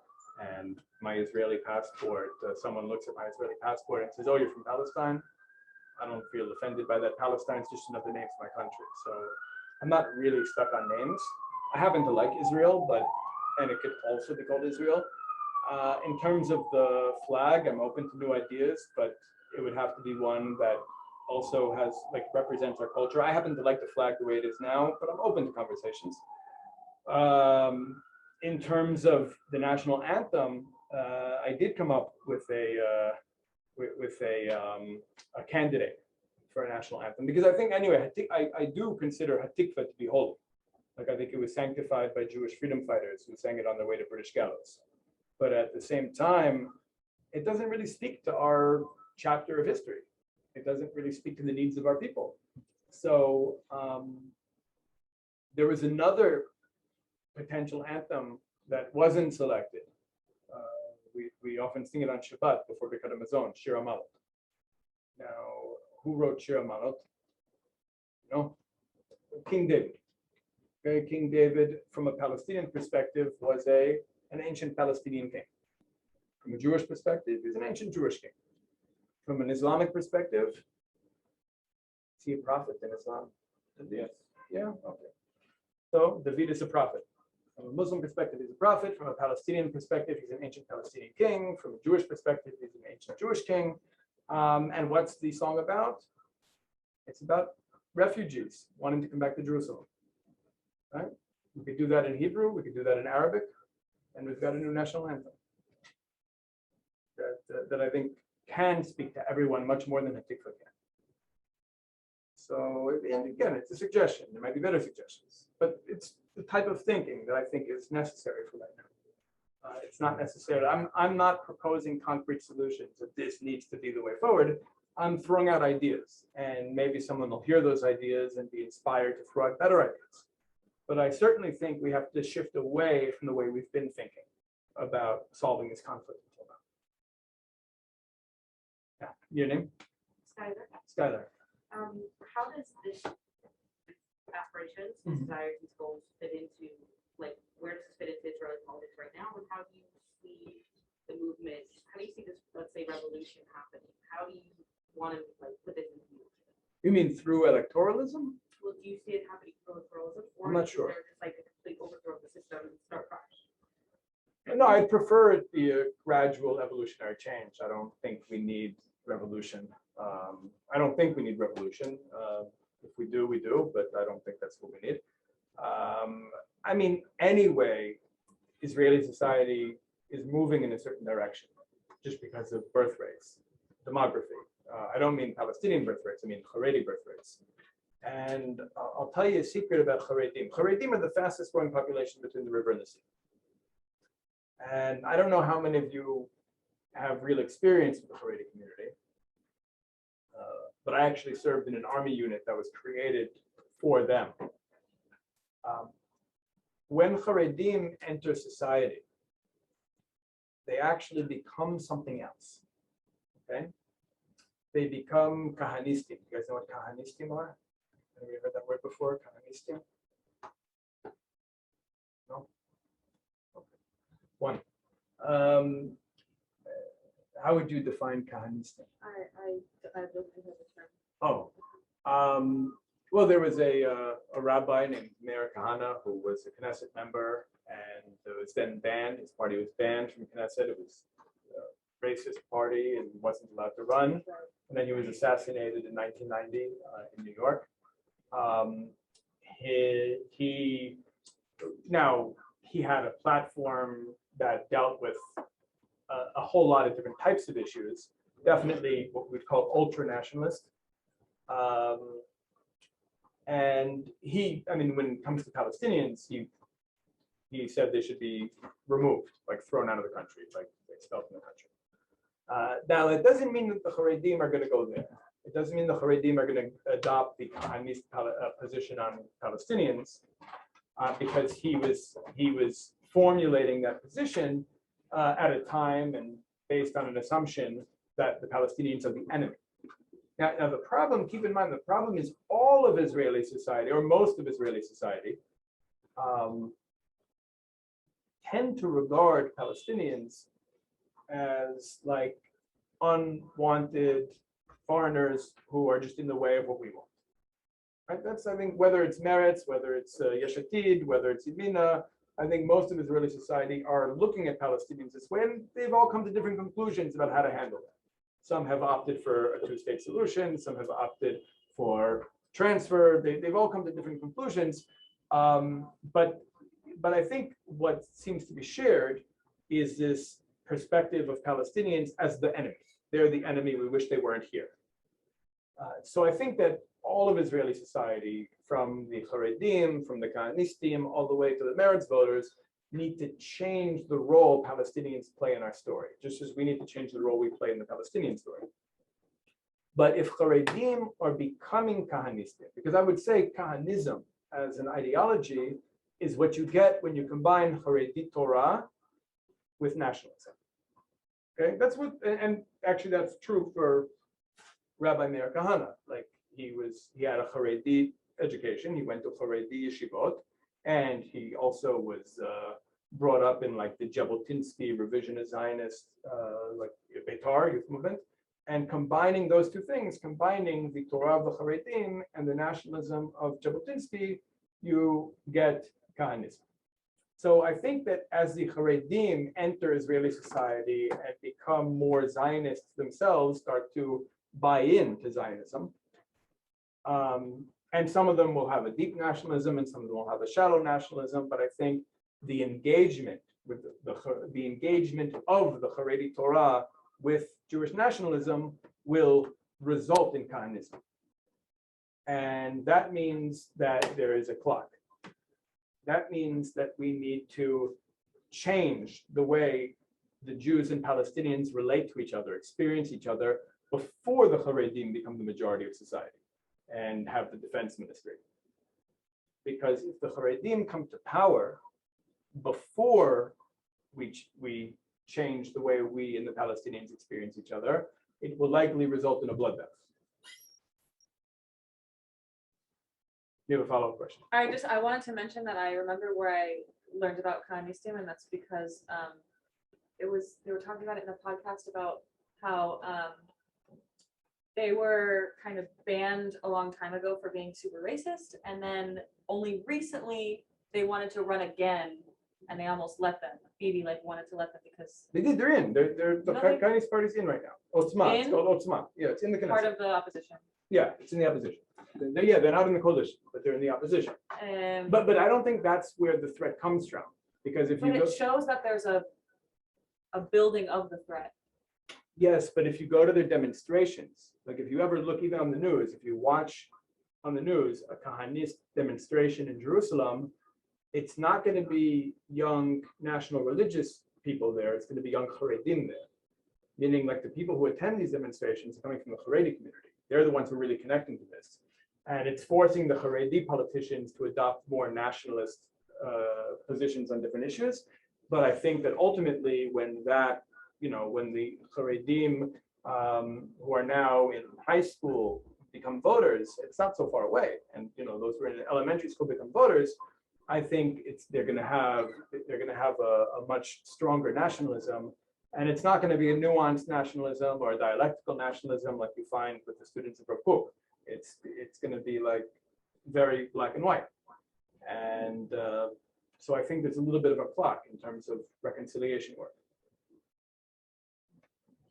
and my Israeli passport, someone looks at my Israeli passport and says, "Oh, you're from Palestine." I don't feel offended by that. Palestine's just another name for my country. So I'm not really stuck on names. I happen to like Israel, and it could also be called Israel. In terms of the flag, I'm open to new ideas, but it would have to be one that also has represents our culture. I happen to like the flag the way it is now, but I'm open to conversations. In terms of the national anthem, I did come up with a candidate for a national anthem because I think anyway, I do consider Hatikva to be holy. I think it was sanctified by Jewish freedom fighters who sang it on their way to British gallows. But at the same time, it doesn't really speak to our chapter of history. It doesn't really speak to the needs of our people. So there was another potential anthem that wasn't selected. We often sing it on Shabbat before Birkat Hamazon, Shir HaMalot. Now, who wrote Shir HaMalot? King David. Okay, King David, from a Palestinian perspective, was an ancient Palestinian king. From a Jewish perspective, he's an ancient Jewish king. From an Islamic perspective, is he a prophet in Islam? Yes. Yeah, okay. So David is a prophet. From a Muslim perspective, he's a prophet. From a Palestinian perspective, he's an ancient Palestinian king. From a Jewish perspective, he's an ancient Jewish king. And what's the song about? It's about refugees wanting to come back to Jerusalem. Right? We could do that in Hebrew, we could do that in Arabic, and we've got a new national anthem that I think can speak to everyone much more than Hatikva can. So, and again, it's a suggestion. There might be better suggestions, but it's the type of thinking that I think is necessary for right now. It's not necessarily, I'm not proposing concrete solutions that this needs to be the way forward. I'm throwing out ideas, and maybe someone will hear those ideas and be inspired to throw out better ideas. But I certainly think we have to shift away from the way we've been thinking about solving this conflict until now. Yeah, your name? Skyler, Skylar. how does this aspirations, Mhm. desires, these goals fit into, where does this fit into Israeli politics right now? And how do you see the movement, how do you see this, let's say, revolution happening? How do you want to put this into motion? You mean through electoralism? Well, do you see it happening through pluralism? I'm not is sure. there just a complete overthrow of the system and start fresh? No, I'd prefer it be a gradual evolutionary change. I don't think we need revolution. I don't think we need revolution. If we do, we do, but I don't think that's what we need. I mean, anyway, Israeli society is moving in a certain direction just because of birth rates, demography. I don't mean Palestinian birth rates, I mean Ḥaredi birth rates. And I'll tell you a secret about Ḥaredim. Ḥaredim are the fastest growing population between the river and the sea. And I don't know how many of you have real experience with the Ḥaredi community, but I actually served in an army unit that was created for them. When Ḥaredim enter society, they actually become something else. Okay? They become kahanistim. You guys know what kahanistim are? Have you heard that word before? Kahanistim? No? Okay. One. How would you define kahanistim? I don't think of the term. Oh, well, there was a rabbi named Meir Kahana who was a Knesset member and was then banned. His party was banned from Knesset. It was a racist party and wasn't allowed to run. And then he was assassinated in 1990 in New York. He had a platform that dealt with a whole lot of different types of issues. Definitely what we'd call ultra-nationalist. And when it comes to Palestinians, he said they should be removed, thrown out of the country, expelled from the country. Now, it doesn't mean that the Ḥaredim are going to go there. It doesn't mean the Ḥaredim are going to adopt the Zionist position on Palestinians, because he was formulating that position at a time and based on an assumption that the Palestinians are the enemy. Now the problem, keep in mind, the problem is all of Israeli society, or most of Israeli society, tend to regard Palestinians as unwanted foreigners who are just in the way of what we want. Right? That's, I think, whether it's Meretz, whether it's Yesh Atid, whether it's Yamina, I think most of Israeli society are looking at Palestinians this way, and they've all come to different conclusions about how to handle it. Some have opted for a two-state solution. Some have opted for transfer. They've all come to different conclusions. But I think what seems to be shared is this perspective of Palestinians as the enemy. They're the enemy. We wish they weren't here. So I think that all of Israeli society, from the Ḥaredim, from the Kahanistim, all the way to the Meretz voters, need to change the role Palestinians play in our story, just as we need to change the role we play in the Palestinian story. But if Ḥaredim are becoming Kahanistim, because I would say Kahanism as an ideology is what you get when you combine Ḥaredi Torah with nationalism. Okay, that's what, and actually that's true for Rabbi Meir Kahana. Like he had a Ḥaredi education. He went to Ḥaredi yeshivot, and he also was brought up in like the Jabotinsky revisionist Zionist, like Beitar youth movement, and combining those two things, combining the Torah of the Ḥaredim and the nationalism of Jabotinsky, you get Kahanism. So I think that as the Ḥaredim enter Israeli society and become more Zionists themselves, start to buy into Zionism, and some of them will have a deep nationalism and some of them will have a shallow nationalism, but I think the engagement with the engagement of the Ḥaredi Torah with Jewish nationalism will result in Kahanism. And that means that there is a clock. That means that we need to change the way the Jews and Palestinians relate to each other, experience each other, before the Ḥaredim become the majority of society and have the defense ministry. Because if the Ḥaredim come to power before we change the way we and the Palestinians experience each other, it will likely result in a bloodbath. You have a follow-up question? I wanted to mention that I remember where I learned about Kahanistim, and that's because they were talking about it in a podcast about how they were kind of banned a long time ago for being super racist, and then only recently they wanted to run again, and they almost let them. Bibi wanted to let them because They did. They're in. The No, they- Zionist party's in right now. Otzma. It's In? called Otzma. Yeah, it's in the part Knesset. of the opposition. Yeah, it's in the opposition. They're not in the coalition, but they're in the opposition. But I don't think that's where the threat comes from, because if But you go, it shows that there's a building of the threat. yes, but if you go to their demonstrations, like if you ever look even on the news, if you watch on the news a Kahanist demonstration in Jerusalem, it's not going to be young national religious people there. It's going to be young Ḥaredim there, meaning like the people who attend these demonstrations are coming from the Ḥaredi community. They're the ones who are really connecting to this. And it's forcing the Ḥaredi politicians to adopt more nationalist positions on different issues. But I think that ultimately when that, when the Ḥaredim who are now in high school become voters, it's not so far away. And those who are in elementary school become voters, I think they're going to have a much stronger nationalism. And it's not going to be a nuanced nationalism or a dialectical nationalism like you find with the students of Rav Kook. It's going to be like very black and white. And so I think there's a little bit of a clock in terms of reconciliation work.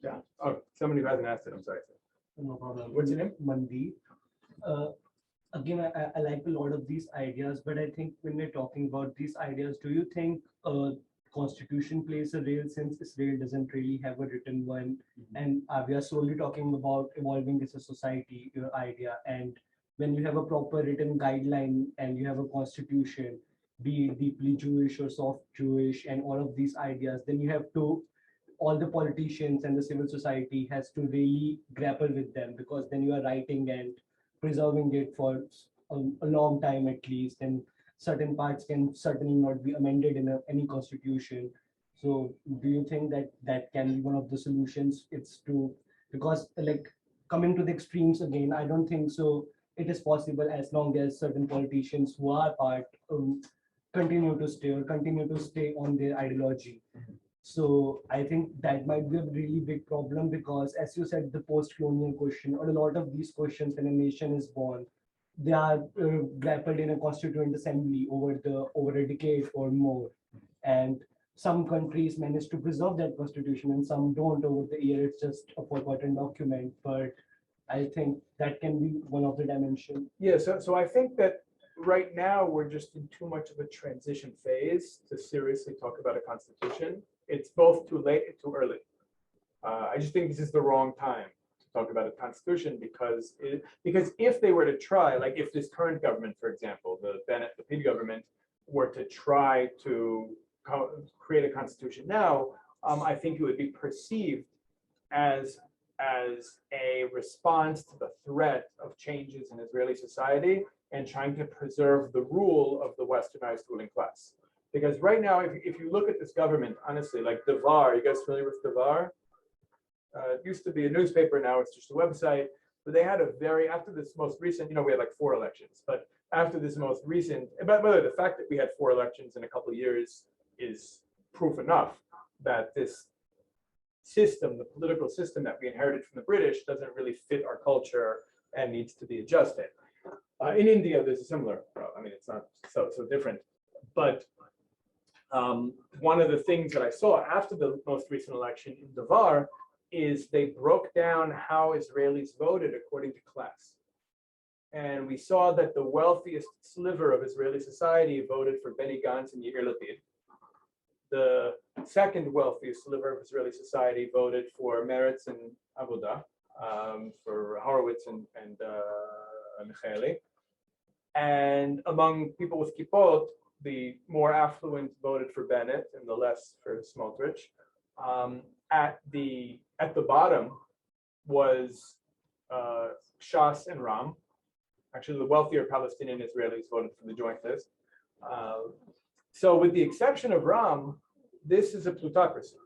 Yeah. Oh, somebody who hasn't asked it, I'm sorry. No problem. What's your name? Mandeep. Again, I like a lot of these ideas, but I think when we're talking about these ideas, do you think constitution plays a role, since Israel doesn't really have a written one, and we are solely talking about evolving as a society, your idea, and when you have a proper written guideline and you have a constitution, be it deeply Jewish or soft Jewish and all of these ideas, then you have to, all the politicians and the civil society has to really grapple with them, because then you are writing and preserving it for a long time at least, and certain parts can certainly not be amended in any constitution. So do you think that that can be one of the solutions? It's to, because coming to the extremes again, I don't think so it is possible as long as certain politicians who are part continue to stay on their ideology. So I think that might be a really big problem, because as you said, the post-colonial question, or a lot of these questions when a nation is born, they are grappled in a constituent assembly over a decade or more, and some countries manage to preserve that constitution and some don't over the year. It's just a forgotten document, but I think that can be one of the dimensions. Yeah, so I think that right now we're just in too much of a transition phase to seriously talk about a constitution. It's both too late and too early. I just think this is the wrong time to talk about a constitution because if they were to try, like if this current government, for example, the Bennett-Lapid government, were to try to create a constitution now, I think it would be perceived as a response to the threat of changes in Israeli society and trying to preserve the rule of the westernized ruling class. Because right now, if you look at this government, honestly, like Devar, you guys familiar with Devar? It used to be a newspaper, now it's just a website. But they had after this most recent, we had like 4 elections, but after this most recent, and by the way, the fact that we had 4 elections in a couple of years is proof enough that this system, the political system that we inherited from the British, doesn't really fit our culture and needs to be adjusted. In India, there's a similar, it's not so different, but one of the things that I saw after the most recent election in Devar is they broke down how Israelis voted according to class. And we saw that the wealthiest sliver of Israeli society voted for Benny Gantz and Yair Lapid. The second wealthiest sliver of Israeli society voted for Meretz and Avoda, for Horowitz and Michaeli. And among people with kippot, the more affluent voted for Bennett and the less for Smotrich. At the bottom was Shas and Ram. Actually, the wealthier Palestinian Israelis voted for the joint list. So with the exception of Ram, this is a plutocracy.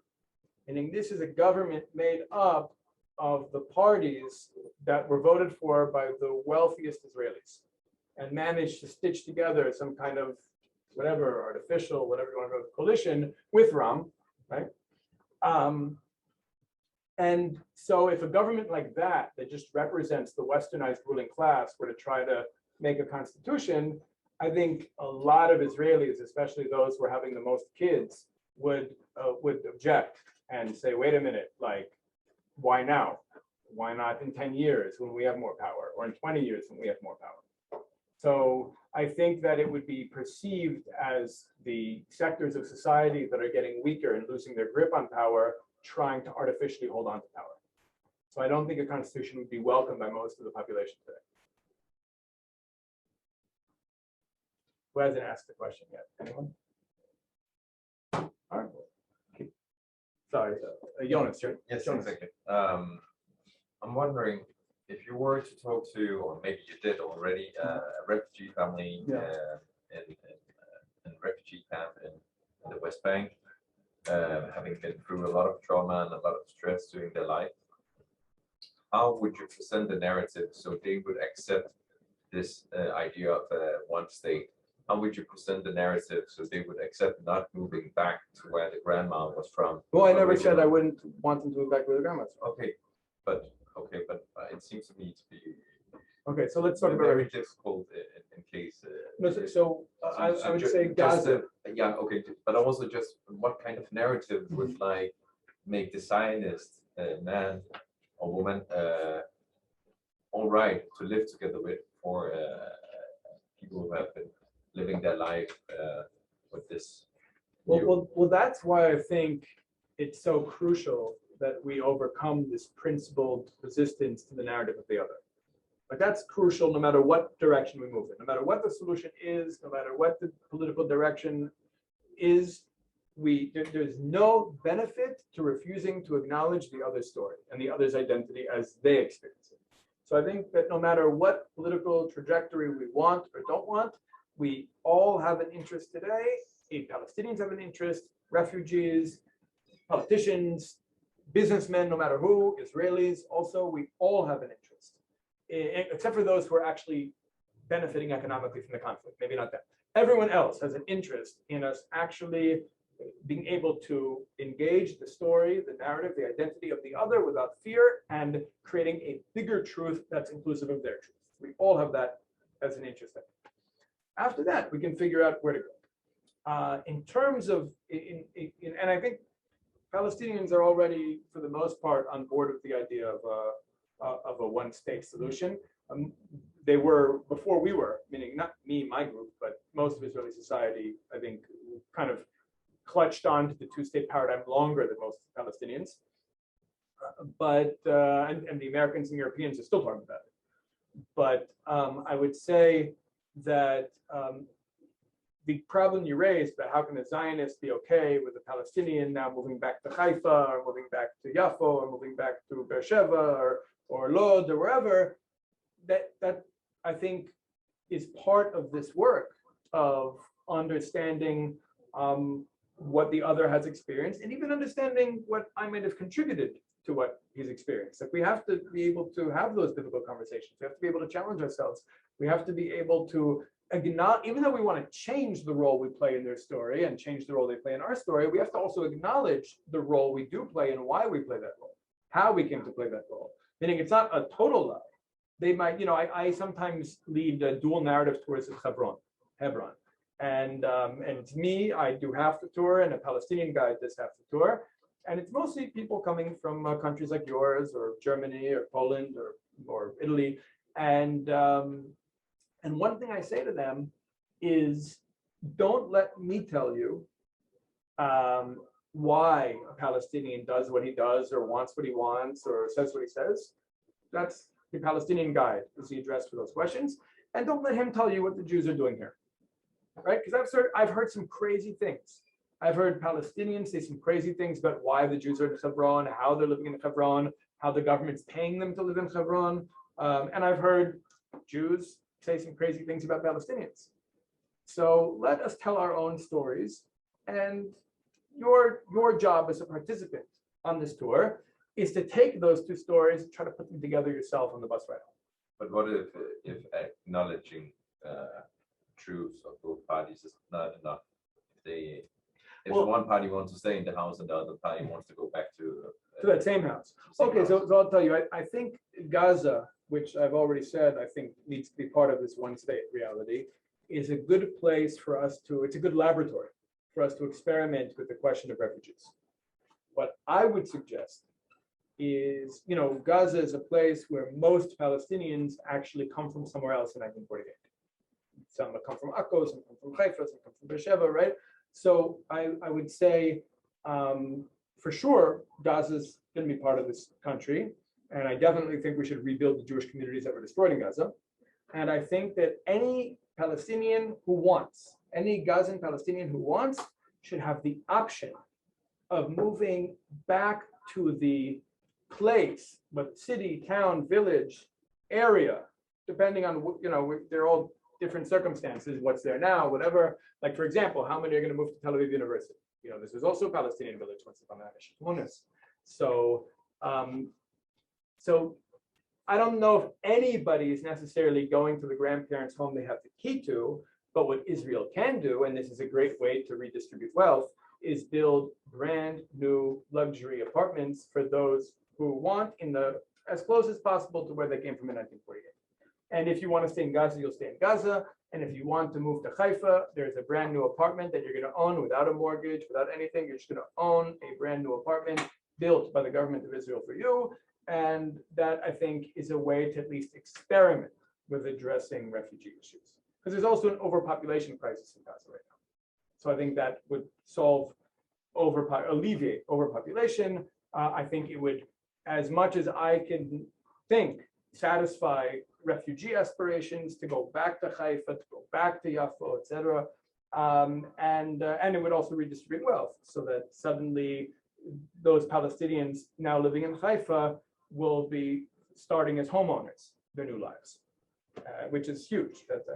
Meaning this is a government made up of the parties that were voted for by the wealthiest Israelis and managed to stitch together some kind of whatever, artificial, whatever you want to call it, coalition with Ram, right? And so if a government like that just represents the westernized ruling class were to try to make a constitution, I think a lot of Israelis, especially those who are having the most kids, would object and say, wait a minute, like, why now? Why not in 10 years when we have more power, or in 20 years when we have more power? So I think that it would be perceived as the sectors of society that are getting weaker and losing their grip on power, trying to artificially hold on to power. So I don't think a constitution would be welcomed by most of the population today. Who hasn't asked the question yet? Anyone? All right. Sorry, Jonas, right? Yes, Jonas. exactly. I'm wondering if you were to talk to, or maybe you did already, a refugee family in refugee camp in the West Bank, having been through a lot of trauma and a lot of stress during their life, how would you present the narrative so they would accept this idea of one state? How would you present the narrative so they would accept not moving back to where the grandma was from? Well, I never said I wouldn't want them to move back to their grandma's. Okay, but it seems to me to be Okay, so let's talk about very refugees. difficult in case. No, so I would say Gaza. Yeah, okay, but also just what kind of narrative would like make the Zionist man or woman all right to live together with for people who have been living their life with this. Well, that's why I think it's so crucial that we overcome this principled resistance to the narrative of the other. Like that's crucial no matter what direction we move in, no matter what the solution is, no matter what the political direction is, there's no benefit to refusing to acknowledge the other's story and the other's identity as they experience it. So I think that no matter what political trajectory we want or don't want, we all have an interest today. Palestinians have an interest, refugees, politicians, businessmen, no matter who, Israelis also, we all have an interest, except for those who are actually benefiting economically from the conflict, maybe not that. Everyone else has an interest in us actually being able to engage the story, the narrative, the identity of the other without fear and creating a bigger truth that's inclusive of their truth. We all have that as an interesting. After that, we can figure out where to go. In terms of, and I think Palestinians are already, for the most part, on board with the idea of a one-state solution. They were before we were, meaning not me, my group, but most of Israeli society, I think, kind of clutched onto the two-state paradigm longer than most Palestinians. But and the Americans and Europeans are still talking about it. But I would say that the problem you raised about how can the Zionists be okay with the Palestinian now moving back to Haifa or moving back to Yaffo or moving back to Beersheba or Lod or wherever, that I think is part of this work of understanding what the other has experienced and even understanding what I might have contributed to what he's experienced. Like we have to be able to have those difficult conversations. We have to be able to challenge ourselves. We have to be able to acknowledge, even though we want to change the role we play in their story and change the role they play in our story, we have to also acknowledge the role we do play and why we play that role, how we came to play that role. Meaning it's not a total lie. They might, I sometimes lead a dual narrative tours of Hebron. And to me, I do half the tour and a Palestinian guide does half the tour. And it's mostly people coming from countries like yours or Germany or Poland or Italy. And one thing I say to them is, don't let me tell you why a Palestinian does what he does or wants what he wants or says what he says. That's the Palestinian guide is the address for those questions. And don't let him tell you what the Jews are doing here, right? Because I've heard some crazy things. I've heard Palestinians say some crazy things about why the Jews are in Hebron, how they're living in Hebron, how the government's paying them to live in Hebron. And I've heard Jews say some crazy things about Palestinians. So let us tell our own stories. And your job as a participant on this tour is to take those two stories and try to put them together yourself on the bus ride home. But what if acknowledging truths of both parties is not enough? If one party wants to stay in the house and the other party wants to go back to that same house. Okay, so I'll tell you, I think Gaza, which I've already said, I think needs to be part of this one state reality, is a good place for us to, it's a good laboratory for us to experiment with the question of refugees. What I would suggest is, Gaza is a place where most Palestinians actually come from somewhere else in 1948. Some come from Akko, some come from Haifa, some come from Beersheba, right? So I would say, for sure, Gaza's going to be part of this country. And I definitely think we should rebuild the Jewish communities that were destroyed in Gaza. And I think that any Palestinian who wants, any Gazan Palestinian who wants, should have the option of moving back to the place, but city, town, village, area, depending on, they're all different circumstances, what's there now, whatever. Like, for example, how many are going to move to Tel Aviv University? This is also a Palestinian village once upon a time. So, so I don't know if anybody is necessarily going to the grandparents' home they have the key to, but what Israel can do, and this is a great way to redistribute wealth, is build brand new luxury apartments for those who want as close as possible to where they came from in 1948. And if you want to stay in Gaza, you'll stay in Gaza. And if you want to move to Haifa, there's a brand new apartment that you're going to own without a mortgage, without anything. You're just going to own a brand new apartment built by the government of Israel for you. And that, I think, is a way to at least experiment with addressing refugee issues. Because there's also an overpopulation crisis in Gaza right now. So I think that would alleviate overpopulation. I think it would, as much as I can think, satisfy refugee aspirations to go back to Haifa, to go back to Yaffo, etc. And it would also redistribute wealth so that suddenly those Palestinians now living in Haifa will be starting as homeowners their new lives, which is huge. That's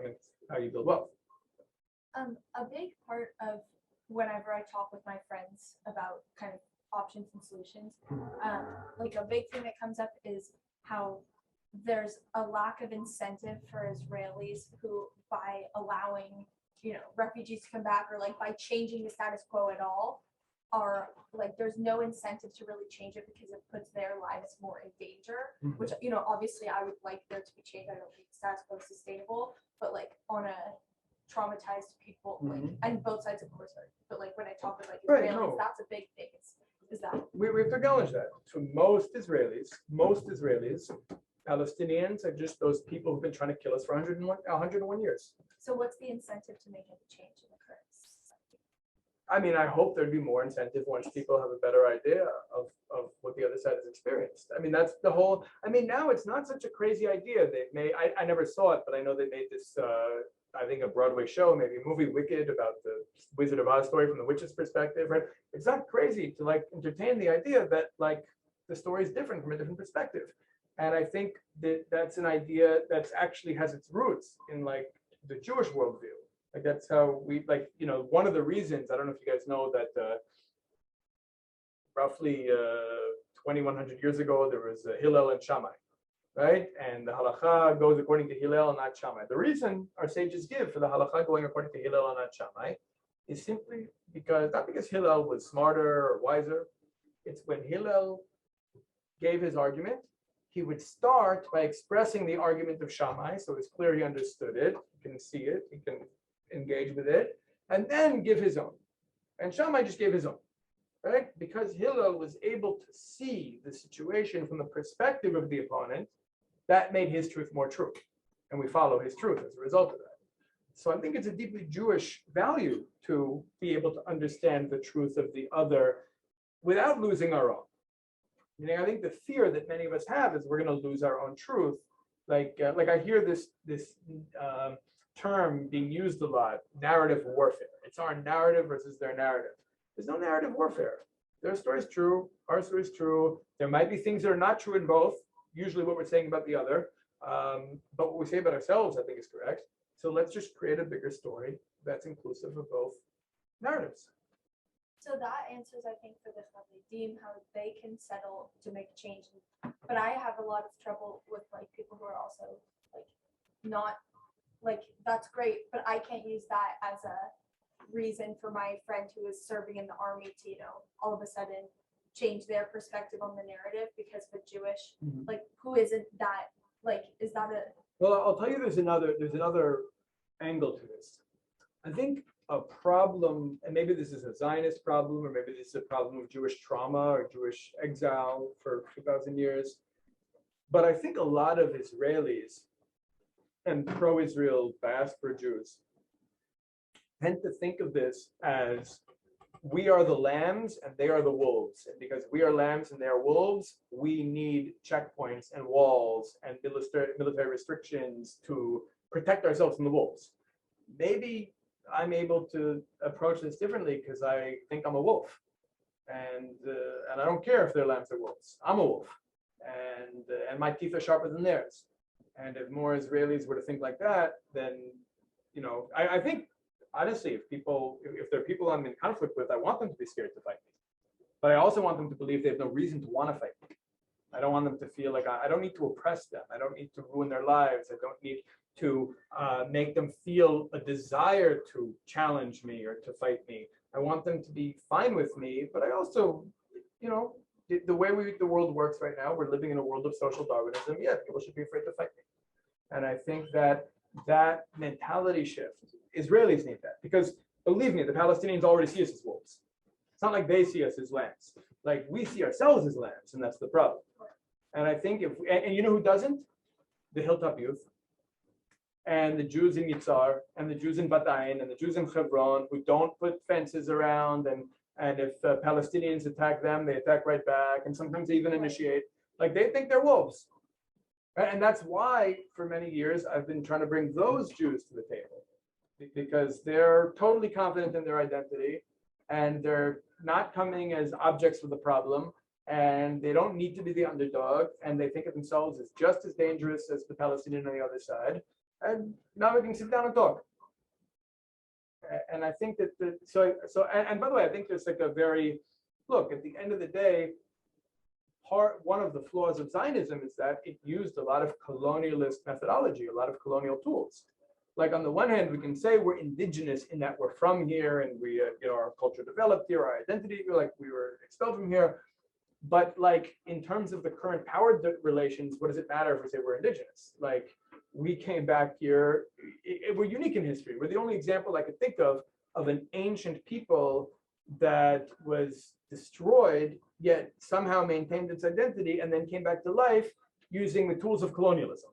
how you build wealth. A big part of whenever I talk with my friends about kind of options and solutions, like a big thing that comes up is how there's a lack of incentive for Israelis who, by allowing, refugees to come back, or like by changing the status quo at all, are like, there's no incentive to really change it because it puts their lives more in danger, Mhm. which, obviously I would like there to be change. I don't think status quo is sustainable, but like on a traumatized people, like, and both sides of course, but like when I talk with like Right, Israelis, no. that's a big thing. Is that We have to acknowledge that. So most Israelis, Palestinians are just those people who've been trying to kill us for 101 years. so? What's the incentive to make any change in the current society? I mean, I hope there'd be more incentive once people have a better idea of what the other side has experienced. I mean, that's the whole, I mean, now it's not such a crazy idea. They've made, I never saw it, but I know they made this, I think a Broadway show, maybe a movie, Wicked, about the Wizard of Oz story from the witch's perspective, right? It's not crazy to like entertain the idea that like the story is different from a different perspective. And I think that that's an idea that's actually has its roots in like the Jewish worldview. Like that's how we like, one of the reasons, I don't know if you guys know that roughly 2,100 years ago, there was Hillel and Shammai, right? And the halacha goes according to Hillel and not Shammai. The reason our sages give for the halacha going according to Hillel and not Shammai is simply because, not because Hillel was smarter or wiser, it's when Hillel gave his argument, he would start by expressing the argument of Shammai, so it's clear he understood it, he can see it, he can engage with it, and then give his own. And Shammai just gave his own, right? Because Hillel was able to see the situation from the perspective of the opponent, that made his truth more true. And we follow his truth as a result of that. So I think it's a deeply Jewish value to be able to understand the truth of the other without losing our own. Meaning, I think the fear that many of us have is we're going to lose our own truth. Like I hear this term being used a lot, narrative warfare. It's our narrative versus their narrative. There's no narrative warfare. Their story is true. Our story is true. There might be things that are not true in both. Usually, what we're saying about the other, but what we say about ourselves, I think, is correct. So let's just create a bigger story that's inclusive of both narratives. So that answers, I think, for the Ḥaredi, how they can settle to make change. But I have a lot of trouble with like people who are also like not like, that's great, but I can't use that as a reason for my friend who is serving in the army to, all of a sudden change their perspective on the narrative because of a Jewish, like, who isn't that, like, is that a? Well, I'll tell you, there's another angle to this. I think a problem, and maybe this is a Zionist problem, or maybe this is a problem of Jewish trauma or Jewish exile for 2,000 years. But I think a lot of Israelis and pro-Israel diaspora Jews tend to think of this as we are the lambs and they are the wolves. And because we are lambs and they are wolves, we need checkpoints and walls and military restrictions to protect ourselves from the wolves. Maybe I'm able to approach this differently because I think I'm a wolf, and I don't care if they're lambs or wolves. I'm a wolf, and my teeth are sharper than theirs. And if more Israelis were to think like that, then I think honestly, if there are people I'm in conflict with, I want them to be scared to fight me, but I also want them to believe they have no reason to want to fight me. I don't want them to feel like I don't need to oppress them. I don't need to ruin their lives. I don't need to make them feel a desire to challenge me or to fight me. I want them to be fine with me, but I also, the way the world works right now, we're living in a world of social Darwinism. Yeah, people should be afraid to fight me. And I think that mentality shift, Israelis need that, because believe me, the Palestinians already see us as wolves. It's not like they see us as lambs. Like, we see ourselves as lambs, and that's the problem. And I think and you know who doesn't? The Hilltop Youth, and the Jews in Yitzhar, and the Jews in Bat Ayin, and the Jews in Hebron, who don't put fences around, and if Palestinians attack them, they attack right back, and sometimes they even initiate. Like, they think they're wolves. And that's why, for many years, I've been trying to bring those Jews to the table, because they're totally confident in their identity, and they're not coming as objects of the problem, and they don't need to be the underdog, and they think of themselves as just as dangerous as the Palestinian on the other side. And now we can sit down and talk. And I think that and by the way, I think there's like a very, look, at the end of the day, one of the flaws of Zionism is that it used a lot of colonialist methodology, a lot of colonial tools. like on the one hand, we can say we're indigenous in that we're from here and we, our culture developed here, our identity, like we were expelled from here. But like in terms of the current power relations, what does it matter if we say we're indigenous? Like we came back here, we're unique in history. We're the only example I could think of an ancient people that was destroyed, yet somehow maintained its identity and then came back to life using the tools of colonialism.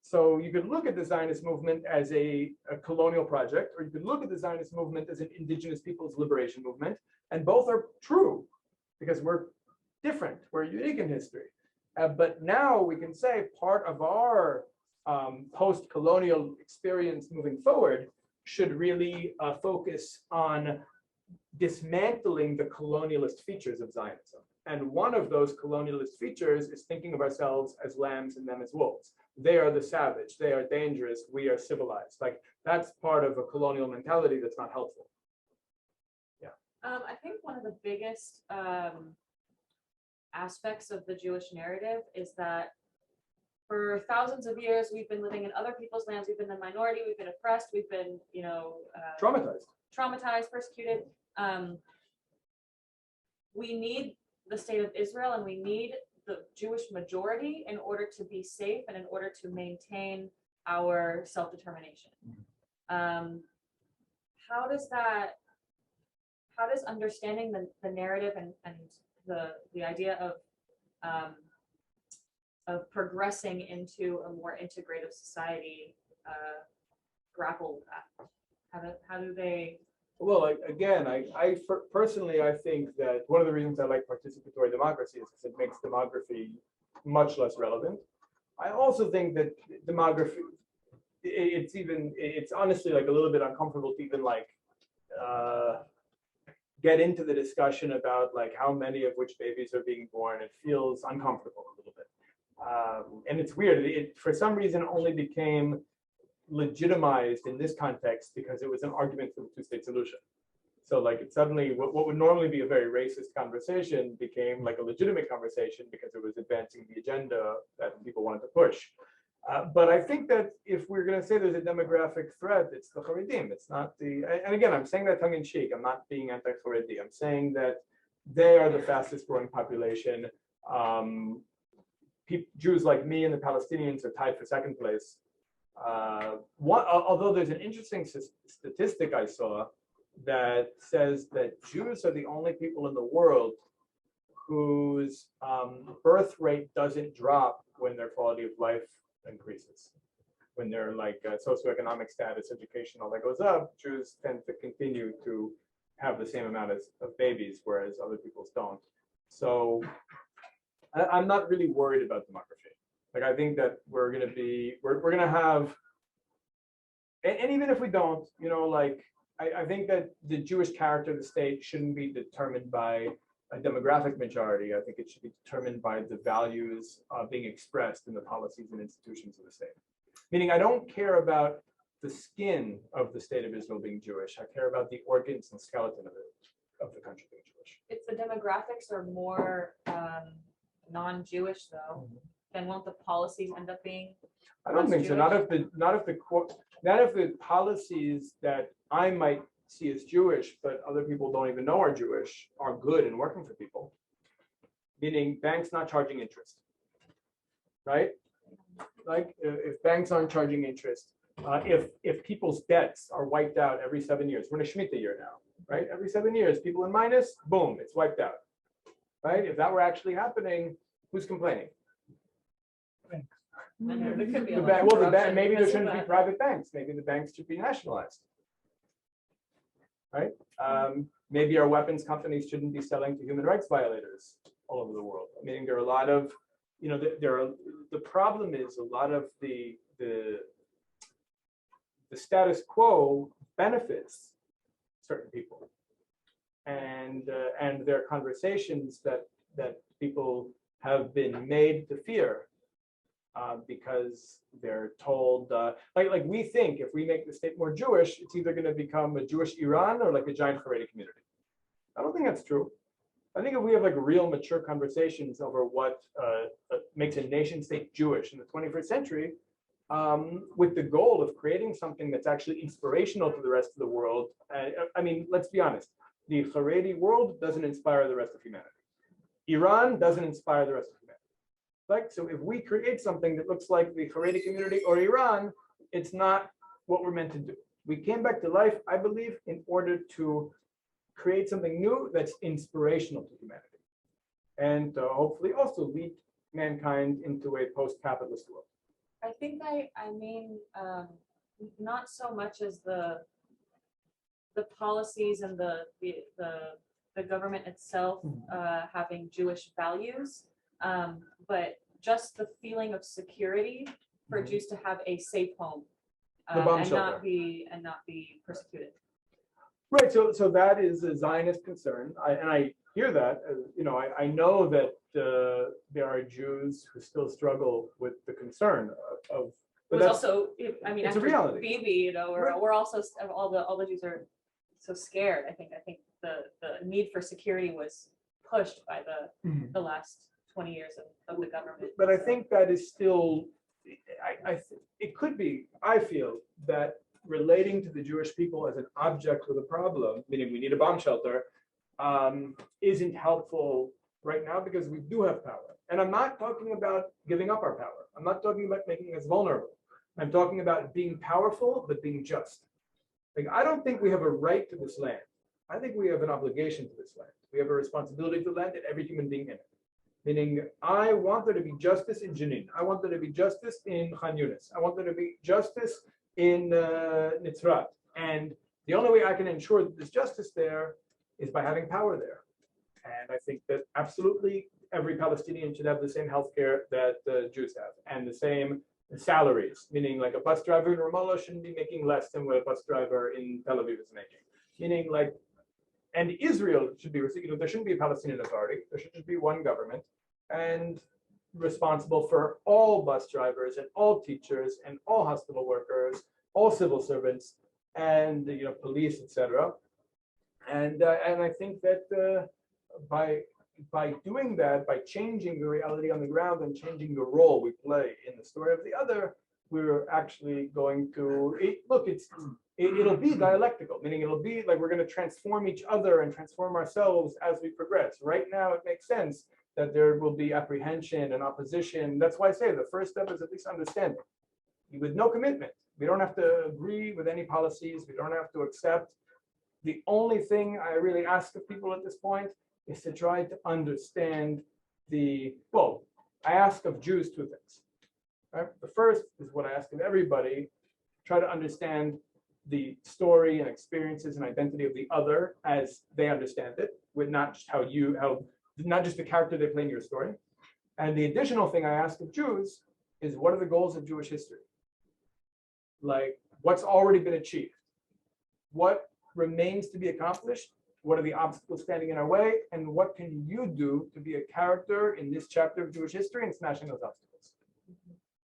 So you could look at the Zionist movement as a colonial project, or you could look at the Zionist movement as an indigenous people's liberation movement, and both are true because we're different, we're unique in history. But now we can say part of our post-colonial experience moving forward should really focus on dismantling the colonialist features of Zionism. And one of those colonialist features is thinking of ourselves as lambs and them as wolves. They are the savage, they are dangerous, we are civilized. Like that's part of a colonial mentality that's not helpful. Yeah. I think one of the biggest aspects of the Jewish narrative is that for thousands of years, we've been living in other people's lands, we've been the minority, we've been oppressed, we've been, traumatized, persecuted. We need the state of Israel and we need the Jewish majority in order to be safe and in order to maintain our self-determination. How does understanding the narrative and the idea of progressing into a more integrative society grapple with that? How do they? Well, again, personally, I think that one of the reasons I like participatory democracy is because it makes demography much less relevant. I also think that demography, it's honestly like a little bit uncomfortable to even like get into the discussion about like how many of which babies are being born. It feels uncomfortable a little bit. And it's weird. It for some reason only became legitimized in this context because it was an argument for the two-state solution. So like it suddenly, what would normally be a very racist conversation became like a legitimate conversation because it was advancing the agenda that people wanted to push. But I think that if we're going to say there's a demographic threat, it's the Haredim. It's not the, and again, I'm saying that tongue in cheek. I'm not being anti-Haredi. I'm saying that they are the fastest growing population. Jews like me and the Palestinians are tied for second place. Although there's an interesting statistic I saw that says that Jews are the only people in the world whose birth rate doesn't drop when their quality of life increases. When their like socioeconomic status, education, all that goes up, Jews tend to continue to have the same amount of babies, whereas other people's don't. So I'm not really worried about demography. Like I think that we're going to have, and even if we don't, like I think that the Jewish character of the state shouldn't be determined by a demographic majority. I think it should be determined by the values being expressed in the policies and institutions of the state. Meaning I don't care about the skin of the state of Israel being Jewish. I care about the organs and skeleton of the country being Jewish. If the demographics are more non-Jewish though, then won't the policies end up being? I don't think so. Not if the policies that I might see as Jewish, but other people don't even know are Jewish, are good and working for people. Meaning banks not charging interest, right? Like if banks aren't charging interest, if people's debts are wiped out every 7 years, we're in a Shemitah year now, right? Every 7 years, people in minus, boom, it's wiped out, right? If that were actually happening, who's complaining? There could be Maybe there shouldn't be private banks. Maybe the banks should be nationalized, right? Maybe our weapons companies shouldn't be selling to human rights violators all over the world. I mean, there are a lot of, the problem is a lot of the status quo benefits certain people, and there are conversations that people have been made to fear. Because they're told, like we think if we make the state more Jewish, it's either going to become a Jewish Iran or like a giant Ḥaredi community. I don't think that's true. I think if we have like real mature conversations over what makes a nation state Jewish in the 21st century, with the goal of creating something that's actually inspirational to the rest of the world. I mean, let's be honest, the Ḥaredi world doesn't inspire the rest of humanity. Iran doesn't inspire the rest of humanity. Like, so if we create something that looks like the Ḥaredi community or Iran, it's not what we're meant to do. We came back to life, I believe, in order to create something new that's inspirational to humanity, and hopefully also lead mankind into a post-capitalist world. I think I mean, not so much as the policies and the government itself having Jewish values, but just the feeling of security for Jews to have a safe home and not be persecuted. Right. So that is a Zionist concern, and I hear that. You know, I know that there are Jews who still struggle with the concern of. But It was also, I mean, it's a after reality. Bibi, you know, we're also all the Jews are so scared. I think the need for security was pushed by the last 20 years of the government. But I think that is still, it could be. I feel that relating to the Jewish people as an object with a problem, meaning we need a bomb shelter, isn't helpful right now because we do have power. And I'm not talking about giving up our power. I'm not talking about making us vulnerable. I'm talking about being powerful, but being just. Like, I don't think we have a right to this land. I think we have an obligation to this land. We have a responsibility to the land and every human being in it. Meaning, I want there to be justice in Jenin. I want there to be justice in Khan Yunis. I want there to be justice in Nitzrat. And the only way I can ensure that there's justice there is by having power there. And I think that absolutely every Palestinian should have the same healthcare that Jews have and the same salaries, meaning like a bus driver in Ramallah shouldn't be making less than what a bus driver in Tel Aviv is making. Meaning, like, and Israel should be, you know, there shouldn't be a Palestinian Authority. There should just be one government and responsible for all bus drivers and all teachers and all hospital workers, all civil servants, and, you know, police, etc. And I think that by doing that, by changing the reality on the ground and changing the role we play in the story of the other, we're actually going to it'll be dialectical, meaning it'll be like we're going to transform each other and transform ourselves as we progress. Right now, it makes sense that there will be apprehension and opposition. That's why I say the first step is at least understanding. With no commitment, we don't have to agree with any policies. We don't have to accept. The only thing I really ask of people at this point is to try to understand I ask of Jews two things. Right? The first is what I ask of everybody: try to understand the story and experiences and identity of the other as they understand it, with not just not just the character they play in your story. And the additional thing I ask of Jews is, what are the goals of Jewish history? Like, what's already been achieved? What remains to be accomplished? What are the obstacles standing in our way? And what can you do to be a character in this chapter of Jewish history and smashing those obstacles?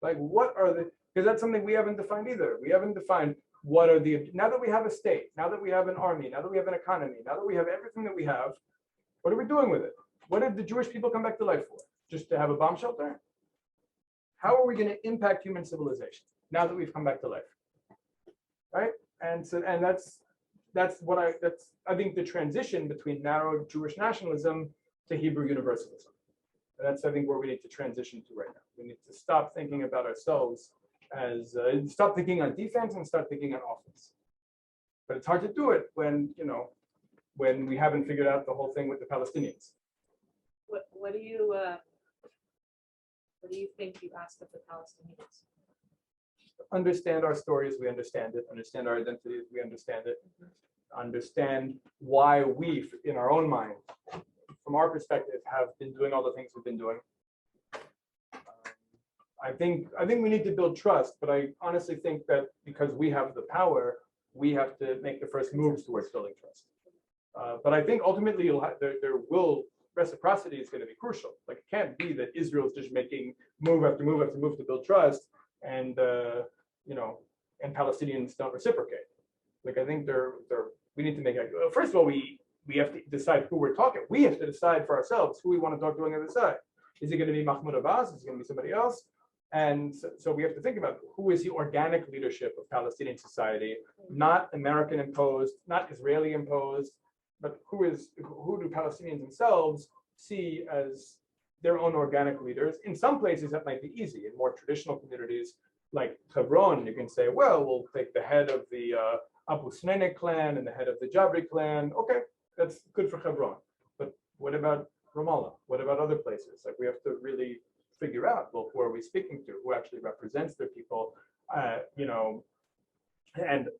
Like, what are because that's something we haven't defined either. We haven't defined what are now that we have a state, now that we have an army, now that we have an economy, now that we have everything that we have, what are we doing with it? What did the Jewish people come back to life for? Just to have a bomb shelter? How are we going to impact human civilization now that we've come back to life? Right? And so, and that's I think the transition between narrow Jewish nationalism to Hebrew universalism. And that's, I think, where we need to transition to right now. We need to stop thinking about ourselves as stop thinking on defense and start thinking on offense. But it's hard to do it when we haven't figured out the whole thing with the Palestinians. What do you think you ask of the Palestinians? Understand our stories, we understand it. Understand our identities, we understand it. Understand why we, in our own mind, from our perspective, have been doing all the things we've been doing. I think we need to build trust, but I honestly think that because we have the power, we have to make the first moves towards building trust. But I think ultimately reciprocity is going to be crucial. Like, it can't be that Israel is just making move after move after move to build trust, and and Palestinians don't reciprocate. Like, I think we need to make first of all, we have to decide who we're talking. We have to decide for ourselves who we want to talk to on the other side. Is it going to be Mahmoud Abbas? Is it going to be somebody else? And so we have to think about who is the organic leadership of Palestinian society, not American imposed, not Israeli imposed, but who do Palestinians themselves see as their own organic leaders? In some places that might be easy. In more traditional communities like Hebron, you can say, well, we'll take the head of the Abu Sneinek clan and the head of the Jabri clan. Okay, that's good for Hebron. But what about Ramallah? What about other places? Like, we have to really figure out, well, who are we speaking to? Who actually represents their people? And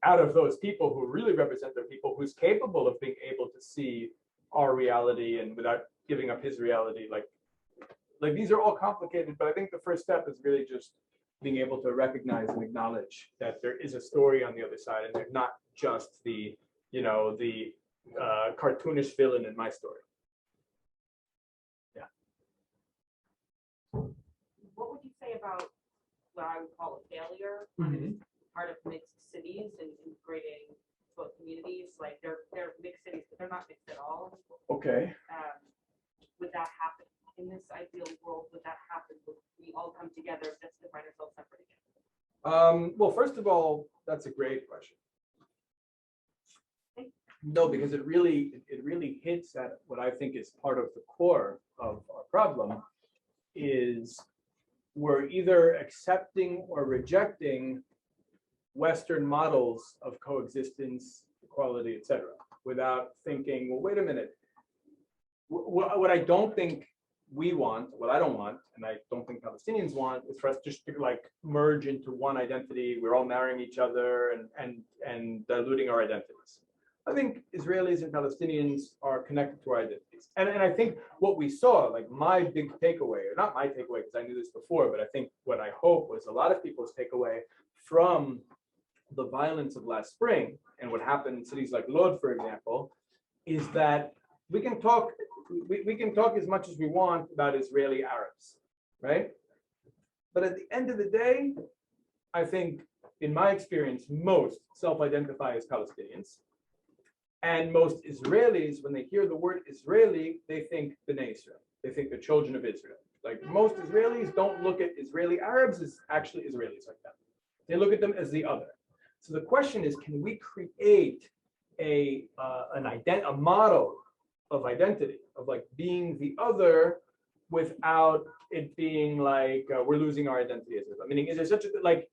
out of those people who really represent their people, who's capable of being able to see our reality and without giving up his reality? Like these are all complicated, but I think the first step is really just being able to recognize and acknowledge that there is a story on the other side, and they're not just the cartoonish villain in my story. What would you say about what I would call a failure part of mixed cities and integrating both communities? Like they're mixed cities, but they're not mixed at all. Okay. Would that happen in this ideal world? Would that happen? Would we all come together just to find ourselves separate again? Well, first of all, that's a great question. No, because it really hits at what I think is part of the core of our problem is we're either accepting or rejecting Western models of coexistence, equality, etc., without thinking, well, wait a minute. What I don't think we want, what I don't want, and I don't think Palestinians want, is for us just to like merge into one identity. We're all marrying each other and diluting our identities. I think Israelis and Palestinians are connected to our identities. And I think what we saw, like my big takeaway, or not my takeaway because I knew this before, but I think what I hope was a lot of people's takeaway from the violence of last spring and what happened in cities like Lod, for example, is that we can talk as much as we want about Israeli Arabs, right? But at the end of the day, I think, in my experience, most self-identify as Palestinians. And most Israelis, when they hear the word Israeli, they think B'nai Israel. They think the children of Israel. Like most Israelis don't look at Israeli Arabs as actually Israelis like that. They look at them as the other. So the question is, can we create a model of identity, of like being the other without it being like we're losing our identity as Israel? Meaning, is there such a, like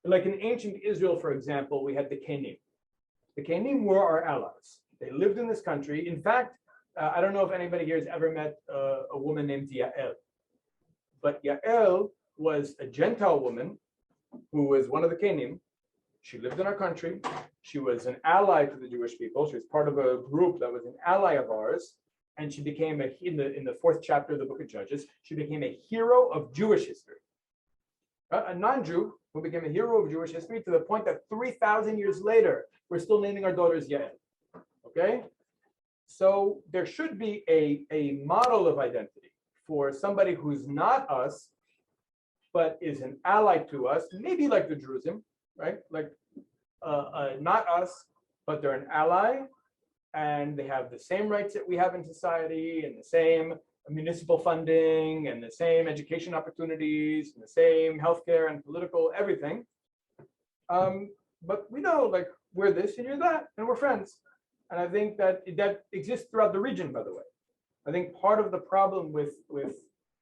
in ancient Israel, for example, we had the Kenim. The Kenim were our allies. They lived in this country. In fact, I don't know if anybody here has ever met a woman named Yael. But Yael was a Gentile woman who was one of the Kenim. She lived in our country. She was an ally to the Jewish people. She was part of a group that was an ally of ours. And she became, in the fourth chapter of the book of Judges, she became a hero of Jewish history. A non-Jew who became a hero of Jewish history to the point that 3,000 years later, we're still naming our daughters Yael. Okay? So there should be a model of identity for somebody who's not us, but is an ally to us, maybe like the Drusim, right? Like not us, but they're an ally, and they have the same rights that we have in society, and the same municipal funding, and the same education opportunities, and the same healthcare and political everything. But we know, like, we're this and you're that, and we're friends. And I think that exists throughout the region, by the way. I think part of the problem with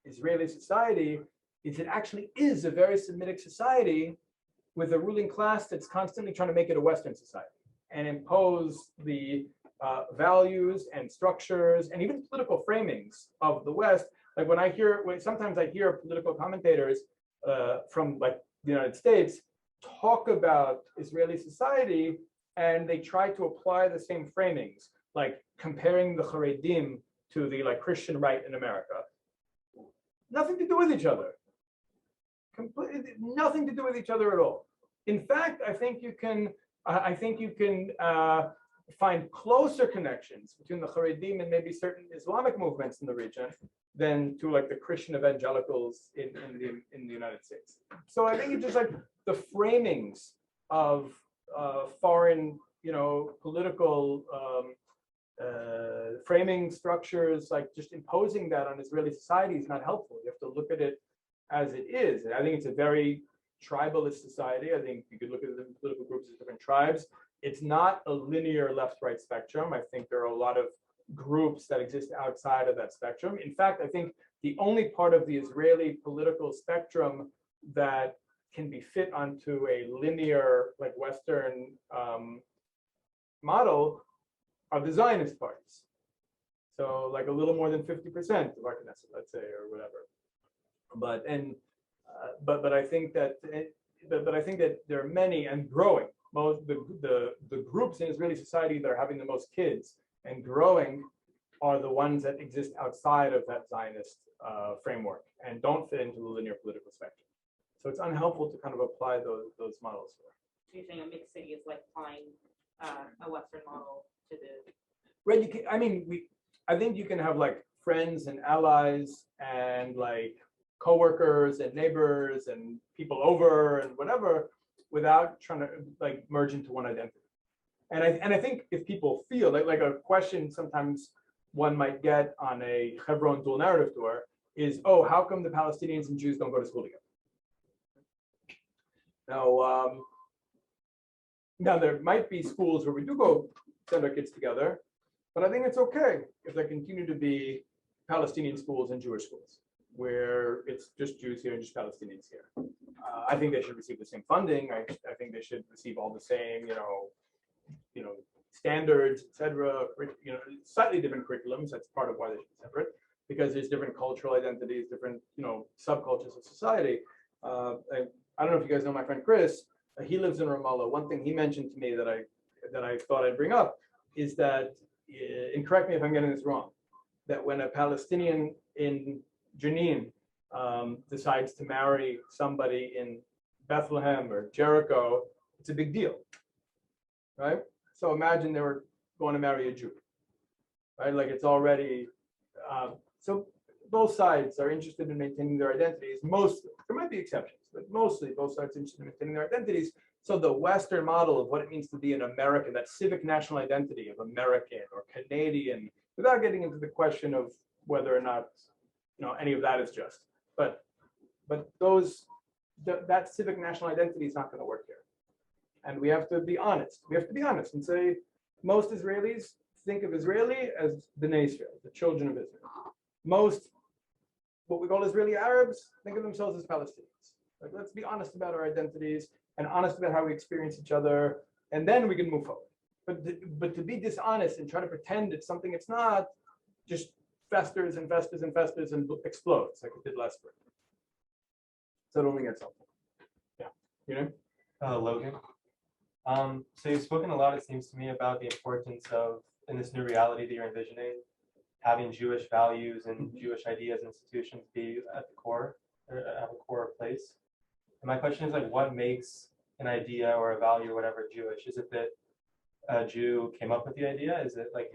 Israeli society is it actually is a very Semitic society with a ruling class that's constantly trying to make it a Western society and impose the values and structures and even political framings of the West. Like sometimes I hear political commentators from like the United States talk about Israeli society, and they try to apply the same framings, like comparing the Ḥaredim to the like Christian right in America. Nothing to do with each other. Completely nothing to do with each other at all. In fact, I think you can find closer connections between the Ḥaredim and maybe certain Islamic movements in the region than to like the Christian evangelicals in the United States. So I think it's just like the framings of foreign, political framing structures, like just imposing that on Israeli society is not helpful. You have to look at it as it is. I think it's a very tribalist society. I think you could look at the political groups as different tribes. It's not a linear left-right spectrum. I think there are a lot of groups that exist outside of that spectrum. In fact, I think the only part of the Israeli political spectrum that can be fit onto a linear, like Western model are the Zionist parties. So like a little more than 50% of our Knesset, let's say, or whatever. But I think that there are many and growing. Most the groups in Israeli society that are having the most kids and growing are the ones that exist outside of that Zionist framework and don't fit into the linear political spectrum. So it's unhelpful to kind of apply those models. So you're saying a mixed city is like applying a Western model to the. Right. I think you can have like friends and allies and like coworkers and neighbors and people over and whatever without trying to like merge into one identity. And I think if people feel like a question sometimes one might get on a Hebron dual narrative tour is, oh, how come the Palestinians and Jews don't go to school together? Now there might be schools where we do go send our kids together, but I think it's okay if there continue to be Palestinian schools and Jewish schools where it's just Jews here and just Palestinians here. I think they should receive the same funding. I think they should receive all the same, standards, etc. Slightly different curriculums. That's part of why they should be separate, because there's different cultural identities, different, subcultures of society. I don't know if you guys know my friend Chris. He lives in Ramallah. One thing he mentioned to me that I thought I'd bring up is that, and correct me if I'm getting this wrong, that when a Palestinian in Judean decides to marry somebody in Bethlehem or Jericho, it's a big deal, right? So imagine they were going to marry a Jew, right? Like it's already, so both sides are interested in maintaining their identities. There might be exceptions, but mostly both sides are interested in maintaining their identities. So the Western model of what it means to be an American, that civic national identity of American or Canadian, without getting into the question of whether or not any of that is just, but that civic national identity is not going to work here, and we have to be honest. We have to be honest and say most Israelis think of Israeli as Bnei Israel, the children of Israel. Most what we call Israeli Arabs think of themselves as Palestinians. Like, let's be honest about our identities and honest about how we experience each other, and then we can move forward. But to be dishonest and try to pretend it's something it's not, just festers and festers and festers and explodes like it did last spring. So I don't think that's helpful. Yeah, Logan. So you've spoken a lot, it seems to me, about the importance of, in this new reality that you're envisioning, having Jewish values and Jewish ideas and institutions be at the core, or have a core place. And my question is, like, what makes an idea or a value or whatever Jewish? Is it that a Jew came up with the idea? Is it like,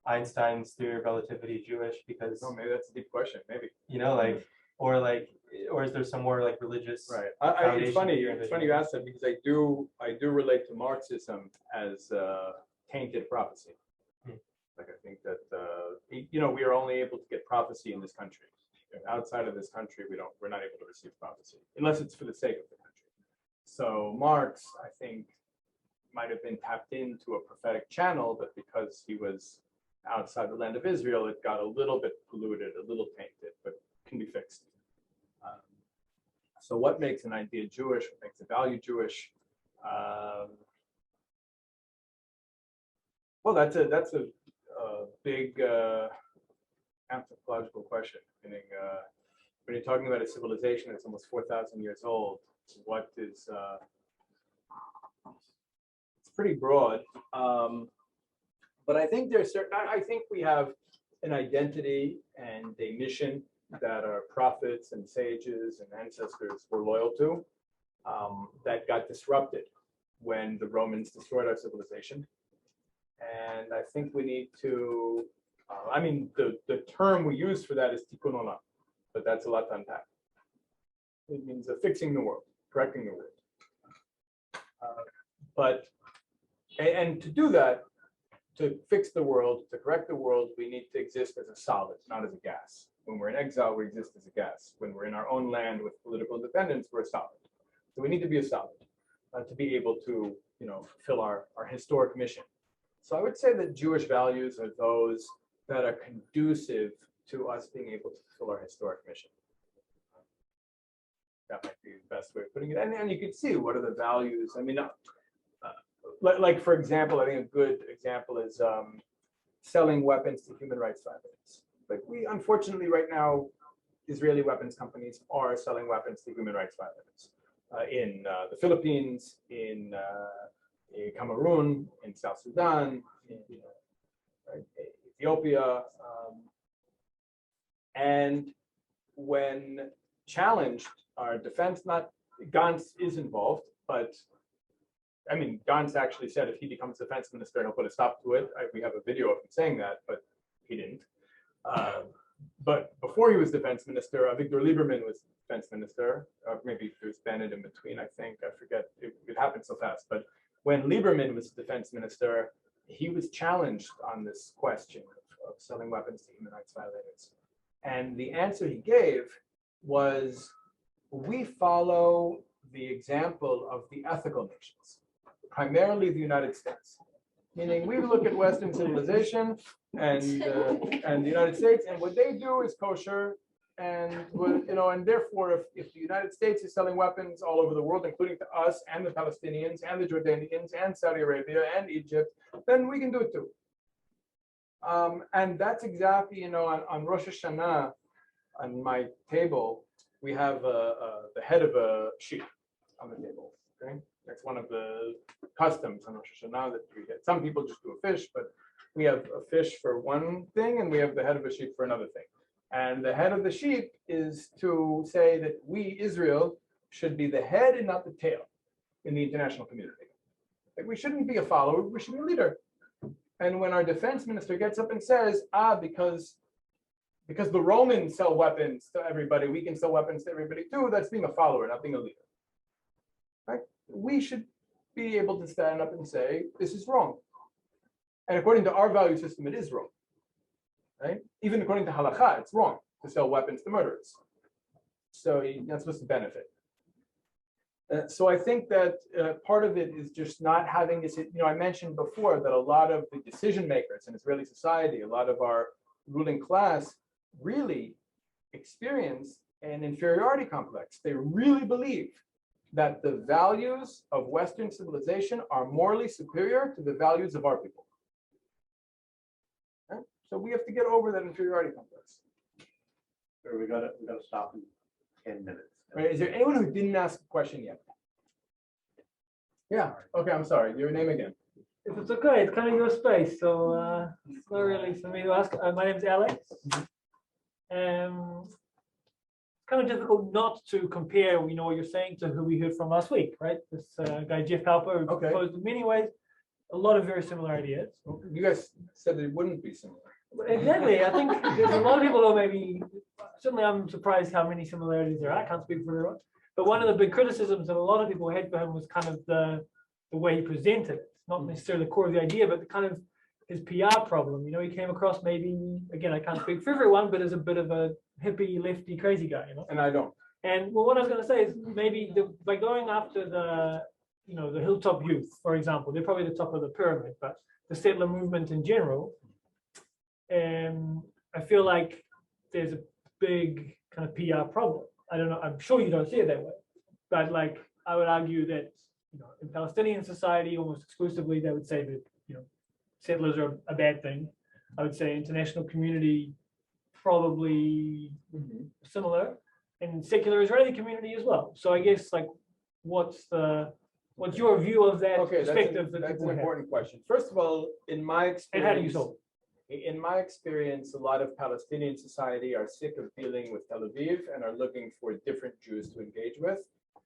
Einstein's theory of relativity Jewish because? Oh, maybe that's a deep question. Maybe. Or is there some more like religious? Right. It's funny you asked that, because I do relate to Marxism as tainted prophecy. Like I think that we are only able to get prophecy in this country. Outside of this country, we're not able to receive prophecy unless it's for the sake of the country. So Marx, I think, might have been tapped into a prophetic channel, but because he was outside the land of Israel, it got a little bit polluted, a little tainted, but can be fixed. So what makes an idea Jewish? What makes a value Jewish? Well, that's a big anthropological question. Meaning, when you're talking about a civilization that's almost 4,000 years old, what is? It's pretty broad. But I think there's certain. I think we have an identity and a mission that our prophets and sages and ancestors were loyal to, that got disrupted when the Romans destroyed our civilization. And I think we need to, the term we use for that is tikkun olam, but that's a lot to unpack. It means fixing the world, correcting the world. And to do that, to fix the world, to correct the world, we need to exist as a solid, not as a gas. When we're in exile, we exist as a guest. When we're in our own land with political independence, we're a solid. So we need to be a solid to be able to, fulfill our historic mission. So I would say that Jewish values are those that are conducive to us being able to fulfill our historic mission. That might be the best way of putting it. And you can see what are the values. I mean, like for example, I think a good example is selling weapons to human rights violations. Like we, unfortunately, right now, Israeli weapons companies are selling weapons to human rights violations in the Philippines, in Cameroon, in South Sudan, in Ethiopia, and when challenged, our defense, not Gantz is involved, but I mean, Gantz actually said if he becomes defense minister, he'll put a stop to it. We have a video of him saying that, but he didn't. But before he was defense minister, Victor Lieberman was defense minister, or maybe there's Bennett in between, I think, I forget, it happened so fast. But when Lieberman was defense minister, he was challenged on this question of selling weapons to human rights violators. And the answer he gave was, we follow the example of the ethical nations, primarily the United States. Meaning we look at Western civilization and the United States, and what they do is kosher, and and therefore, if the United States is selling weapons all over the world, including to us and the Palestinians and the Jordanians and Saudi Arabia and Egypt, then we can do it too. And that's exactly, on Rosh Hashanah, on my table, we have the head of a sheep on the table. Okay, that's one of the customs on Rosh Hashanah that we get. Some people just do a fish, but we have a fish for one thing, and we have the head of a sheep for another thing. And the head of the sheep is to say that we, Israel, should be the head and not the tail in the international community. Like we shouldn't be a follower, we should be a leader. And when our defense minister gets up and says, because the Romans sell weapons to everybody, we can sell weapons to everybody too, that's being a follower, not being a leader. Right? We should be able to stand up and say, this is wrong. And according to our value system, it is wrong. Right? Even according to halakha, it's wrong to sell weapons to murderers. So you're not supposed to benefit. So I think that part of it is just not having this, I mentioned before that a lot of the decision makers in Israeli society, a lot of our ruling class really experience an inferiority complex. They really believe that the values of Western civilization are morally superior to the values of our people. Okay? So we have to get over that inferiority complex. So we gotta stop in 10 minutes. Right, is there anyone who didn't ask a question yet? Yeah, okay, I'm sorry, your name again. If it's okay, it's kind of your space, so it's not really for me to ask. My name's Alex. It's kind of difficult not to compare, what you're saying to who we heard from last week, right? This guy Jeff Halper, who Okay. proposed in many ways a lot of very similar ideas. You guys said it wouldn't be similar. Exactly. I think there's a lot of people who maybe, certainly I'm surprised how many similarities there are. I can't speak for everyone. But one of the big criticisms that a lot of people had for him was kind of the way he presented it. Not necessarily the core of the idea, but the kind of his PR problem. He came across maybe, again, I can't speak for everyone, but as a bit of a hippie, lefty, crazy guy, And I don't. And well, what I was going to say is maybe by going after the hilltop youth, for example, they're probably the top of the pyramid, but the settler movement in general, I feel like there's a big kind of PR problem. I don't know, I'm sure you don't see it that way, but like I would argue that in Palestinian society, almost exclusively, they would say that settlers are a bad thing. I would say international community probably similar, and secular Israeli community as well. So I guess like what's your view of that perspective? That's an important question. First of all, in my experience, and how do you solve it? In my experience, a lot of Palestinian society are sick of dealing with Tel Aviv and are looking for different Jews to engage with.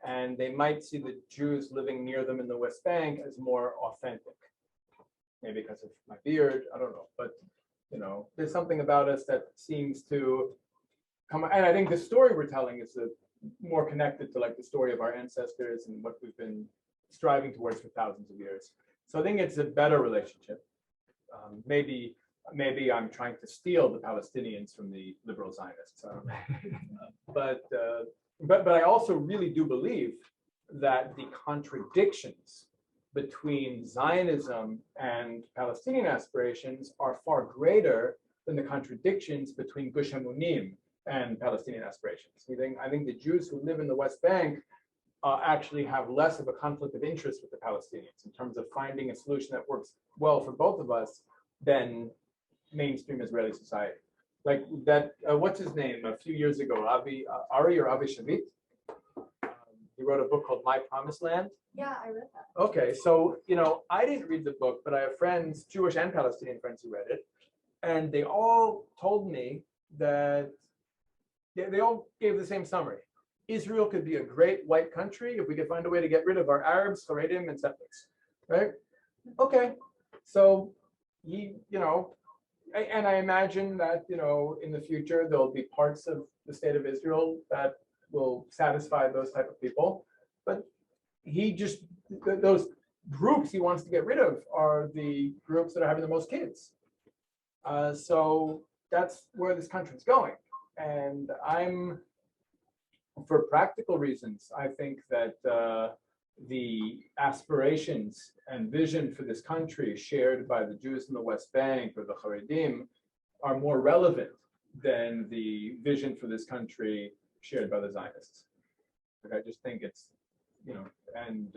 And they might see the Jews living near them in the West Bank as more authentic. Maybe because of my beard, I don't know. But, there's something about us that seems to come. And I think the story we're telling is more connected to like the story of our ancestors and what we've been striving towards for thousands of years. So I think it's a better relationship. Maybe maybe I'm trying to steal the Palestinians from the liberal Zionists. I don't know. But I also really do believe that the contradictions between Zionism and Palestinian aspirations are far greater than the contradictions between Gush Emunim and Palestinian aspirations. I think the Jews who live in the West Bank actually have less of a conflict of interest with the Palestinians in terms of finding a solution that works well for both of us than mainstream Israeli society. Like that, what's his name? A few years ago, Avi Shavit. He wrote a book called My Promised Land. Yeah, I read that. Okay, so I didn't read the book, but I have friends, Jewish and Palestinian friends, who read it, and they all told me that they all gave the same summary. Israel could be a great white country if we could find a way to get rid of our Arabs, Haredim, and settlers, right? Okay, so and I imagine that in the future there'll be parts of the state of Israel that will satisfy those type of people, but those groups he wants to get rid of are the groups that are having the most kids. So that's where this country's going, and for practical reasons, I think that the aspirations and vision for this country shared by the Jews in the West Bank or the Haredim are more relevant than the vision for this country shared by the Zionists. Like, I just think it's, and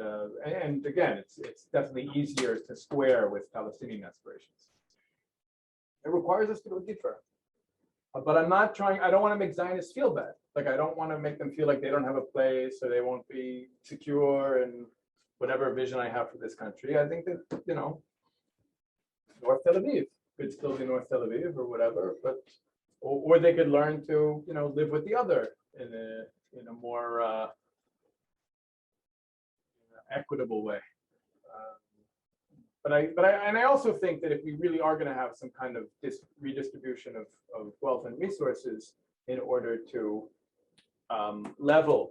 again, it's definitely easier to square with Palestinian aspirations. It requires us to go deeper. But I'm not trying, I don't want to make Zionists feel bad. Like, I don't want to make them feel like they don't have a place or they won't be secure in whatever vision I have for this country. I think that, North Tel Aviv could still be North Tel Aviv or whatever, but, or they could learn to, live with the other in a more equitable way. But I also think that if we really are going to have some kind of redistribution of wealth and resources in order to level,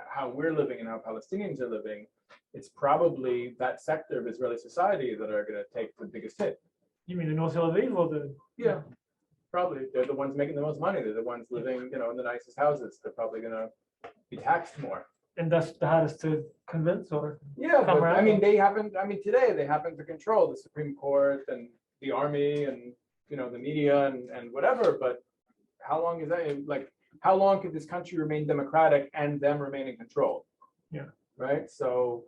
how we're living and how Palestinians are living, it's probably that sector of Israeli society that are going to take the biggest hit. You mean the North Tel Aviv or the? Yeah, probably. They're the ones making the most money. They're the ones living, in the nicest houses. They're probably going to be taxed more. And that's the hardest to convince, or? Yeah, come but around? today they happen to control the Supreme Court and the army and, the media and whatever, but how long is that? Like, how long could this country remain democratic and them remain in control? Yeah. Right. So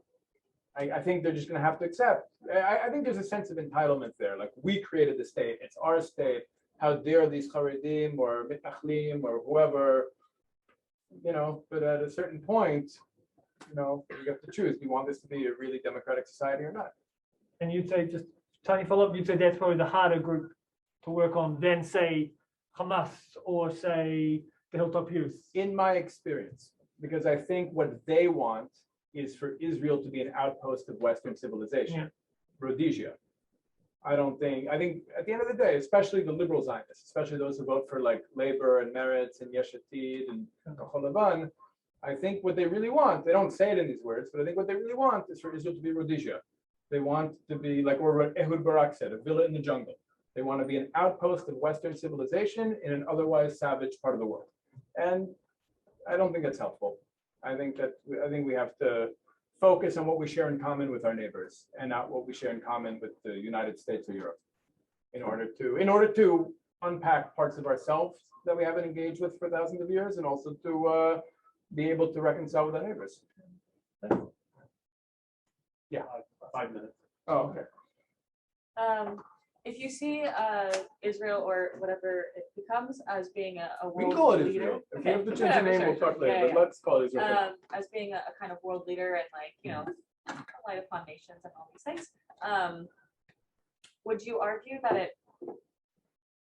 I think they're just going to have to accept. I think there's a sense of entitlement there. Like, we created the state. It's our state. How dare these Haredim or Mitachlim or whoever, but at a certain point, you have to choose. Do you want this to be a really democratic society or not? And you'd say, just tiny follow-up, you'd say that's probably the harder group to work on than, say, Hamas or, say, the Hilltop Youth. In my experience, because I think what they want is for Israel to be an outpost of Western civilization, Yeah. Rhodesia. I think at the end of the day, especially the liberal Zionists, especially those who vote for like Labor and Meretz and Yesh Atid and Kachol Lavan, I think what they really want, they don't say it in these words, but I think what they really want is for Israel to be Rhodesia. They want to be like what Ehud Barak said, a villa in the jungle. They want to be an outpost of Western civilization in an otherwise savage part of the world. And I don't think that's helpful. I think we have to focus on what we share in common with our neighbors and not what we share in common with the United States or Europe in order to unpack parts of ourselves that we haven't engaged with for thousands of years and also to be able to reconcile with our neighbors. Yeah. 5 minutes. Oh, okay. If you see Israel or whatever it becomes as being a We world can call it leader, Israel. If okay, you have to change the whatever, name, sure, we'll talk sure. later, Yeah, but yeah. let's call it Israel. As being a kind of world leader and light upon nations and all these things. Would you argue that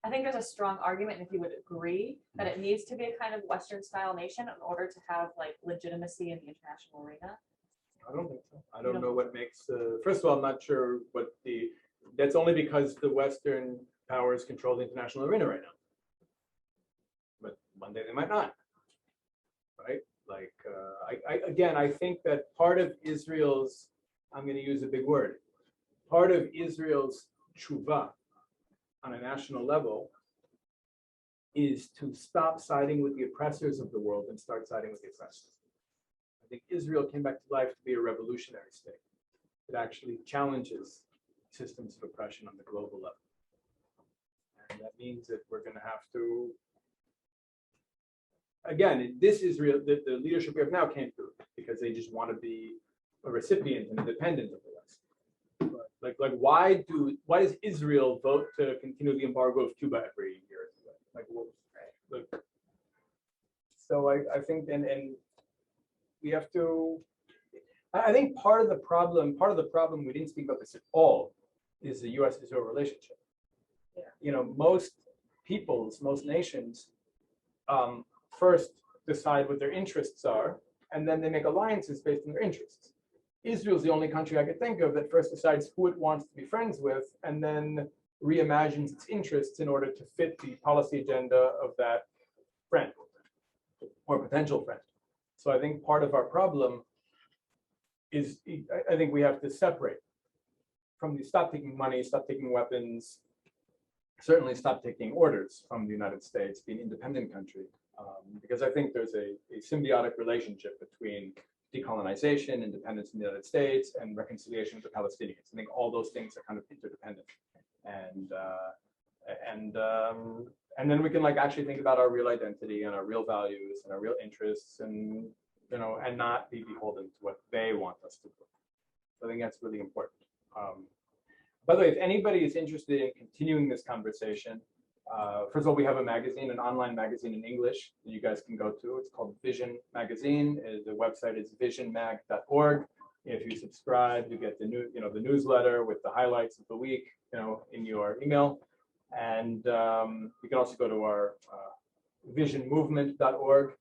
I think there's a strong argument, and if you would agree, that it needs to be a kind of Western style nation in order to have like legitimacy in the international arena? I don't think so. I don't know what makes, first of all, I'm not sure that's only because the Western powers control the international arena right now. But one day they might not, right? Like, I think that part of Israel's, I'm going to use a big word, part of Israel's tshuva on a national level is to stop siding with the oppressors of the world and start siding with the oppressors. I think Israel came back to life to be a revolutionary state. It actually challenges systems of oppression on the global level. And that means that we're going to have to, again, this Israel, the leadership we have now can't do it because they just want to be a recipient and a dependent of the West. Like why does Israel vote to continue the embargo of Cuba every year? Like, so I think, and we have to, I think part of the problem, we didn't speak about this at all, is the US-Israel relationship. Yeah. You know, most peoples, most nations, first decide what their interests are, and then they make alliances based on their interests. Israel's the only country I could think of that first decides who it wants to be friends with, and then reimagines its interests in order to fit the policy agenda of that friend or potential friend. So I think part of our problem is, I think we have to separate from the stop taking money, stop taking weapons, certainly stop taking orders from the United States, being an independent country, because I think there's a symbiotic relationship between decolonization, independence in the United States, and reconciliation with the Palestinians. I think all those things are kind of interdependent. And then we can like actually think about our real identity and our real values and our real interests, and you know, and not be beholden to what they want us to do. So I think that's really important. By the way, if anybody is interested in continuing this conversation, first of all, we have a magazine, an online magazine in English that you guys can go to. It's called Vision Magazine. The website is visionmag.org. If you subscribe, you get the the newsletter with the highlights of the week, in your email. And you can also go to our visionmovement.org.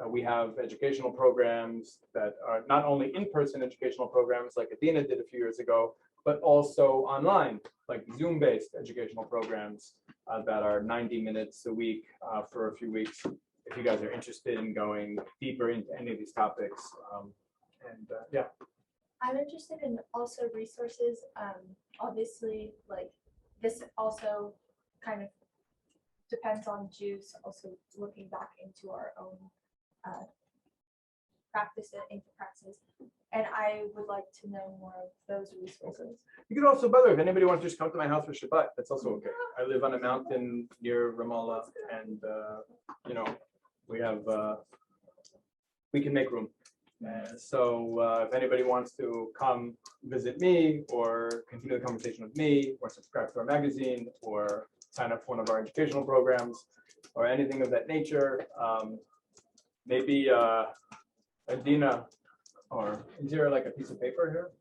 We have educational programs that are not only in-person educational programs like Adina did a few years ago, but also online, like Zoom-based educational programs that are 90 minutes a week for a few weeks. If you guys are interested in going deeper into any of these topics, yeah. I'm interested in also resources. Obviously, like this also kind of depends on Jews also looking back into our own practices, and I would like to know more of those resources. You could also, by the way, if anybody wants to just come to my house for Shabbat, that's also okay. I live on a mountain near Ramallah, and we have we can make room. So if anybody wants to come visit me or continue the conversation with me or subscribe to our magazine or sign up for one of our educational programs or anything of that nature, maybe Adina, or is there like a piece of paper here?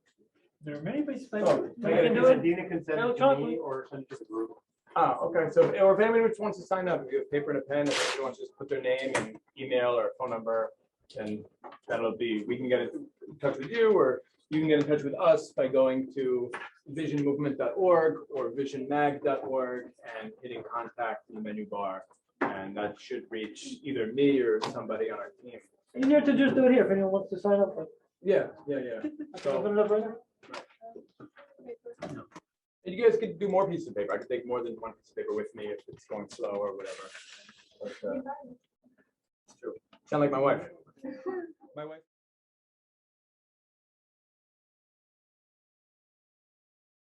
There are many pieces of Oh, paper. I You gotta can do do it. Dina can send it to Electronically. me or send it to the group. Okay. So, or if anybody just wants to sign up, if you have paper and a pen, if anybody wants to just put their name and email or phone number, then we can get in touch with you, or you can get in touch with us by going to visionmovement.org or visionmag.org and hitting contact in the menu bar. And that should reach either me or somebody on our team. You need to just do it here if anyone wants to sign up. Yeah. So, open it up right now. And you guys could do more pieces of paper. I could take more than one piece of paper with me if it's going slow or whatever. But, it's true. Sound like my wife. My wife.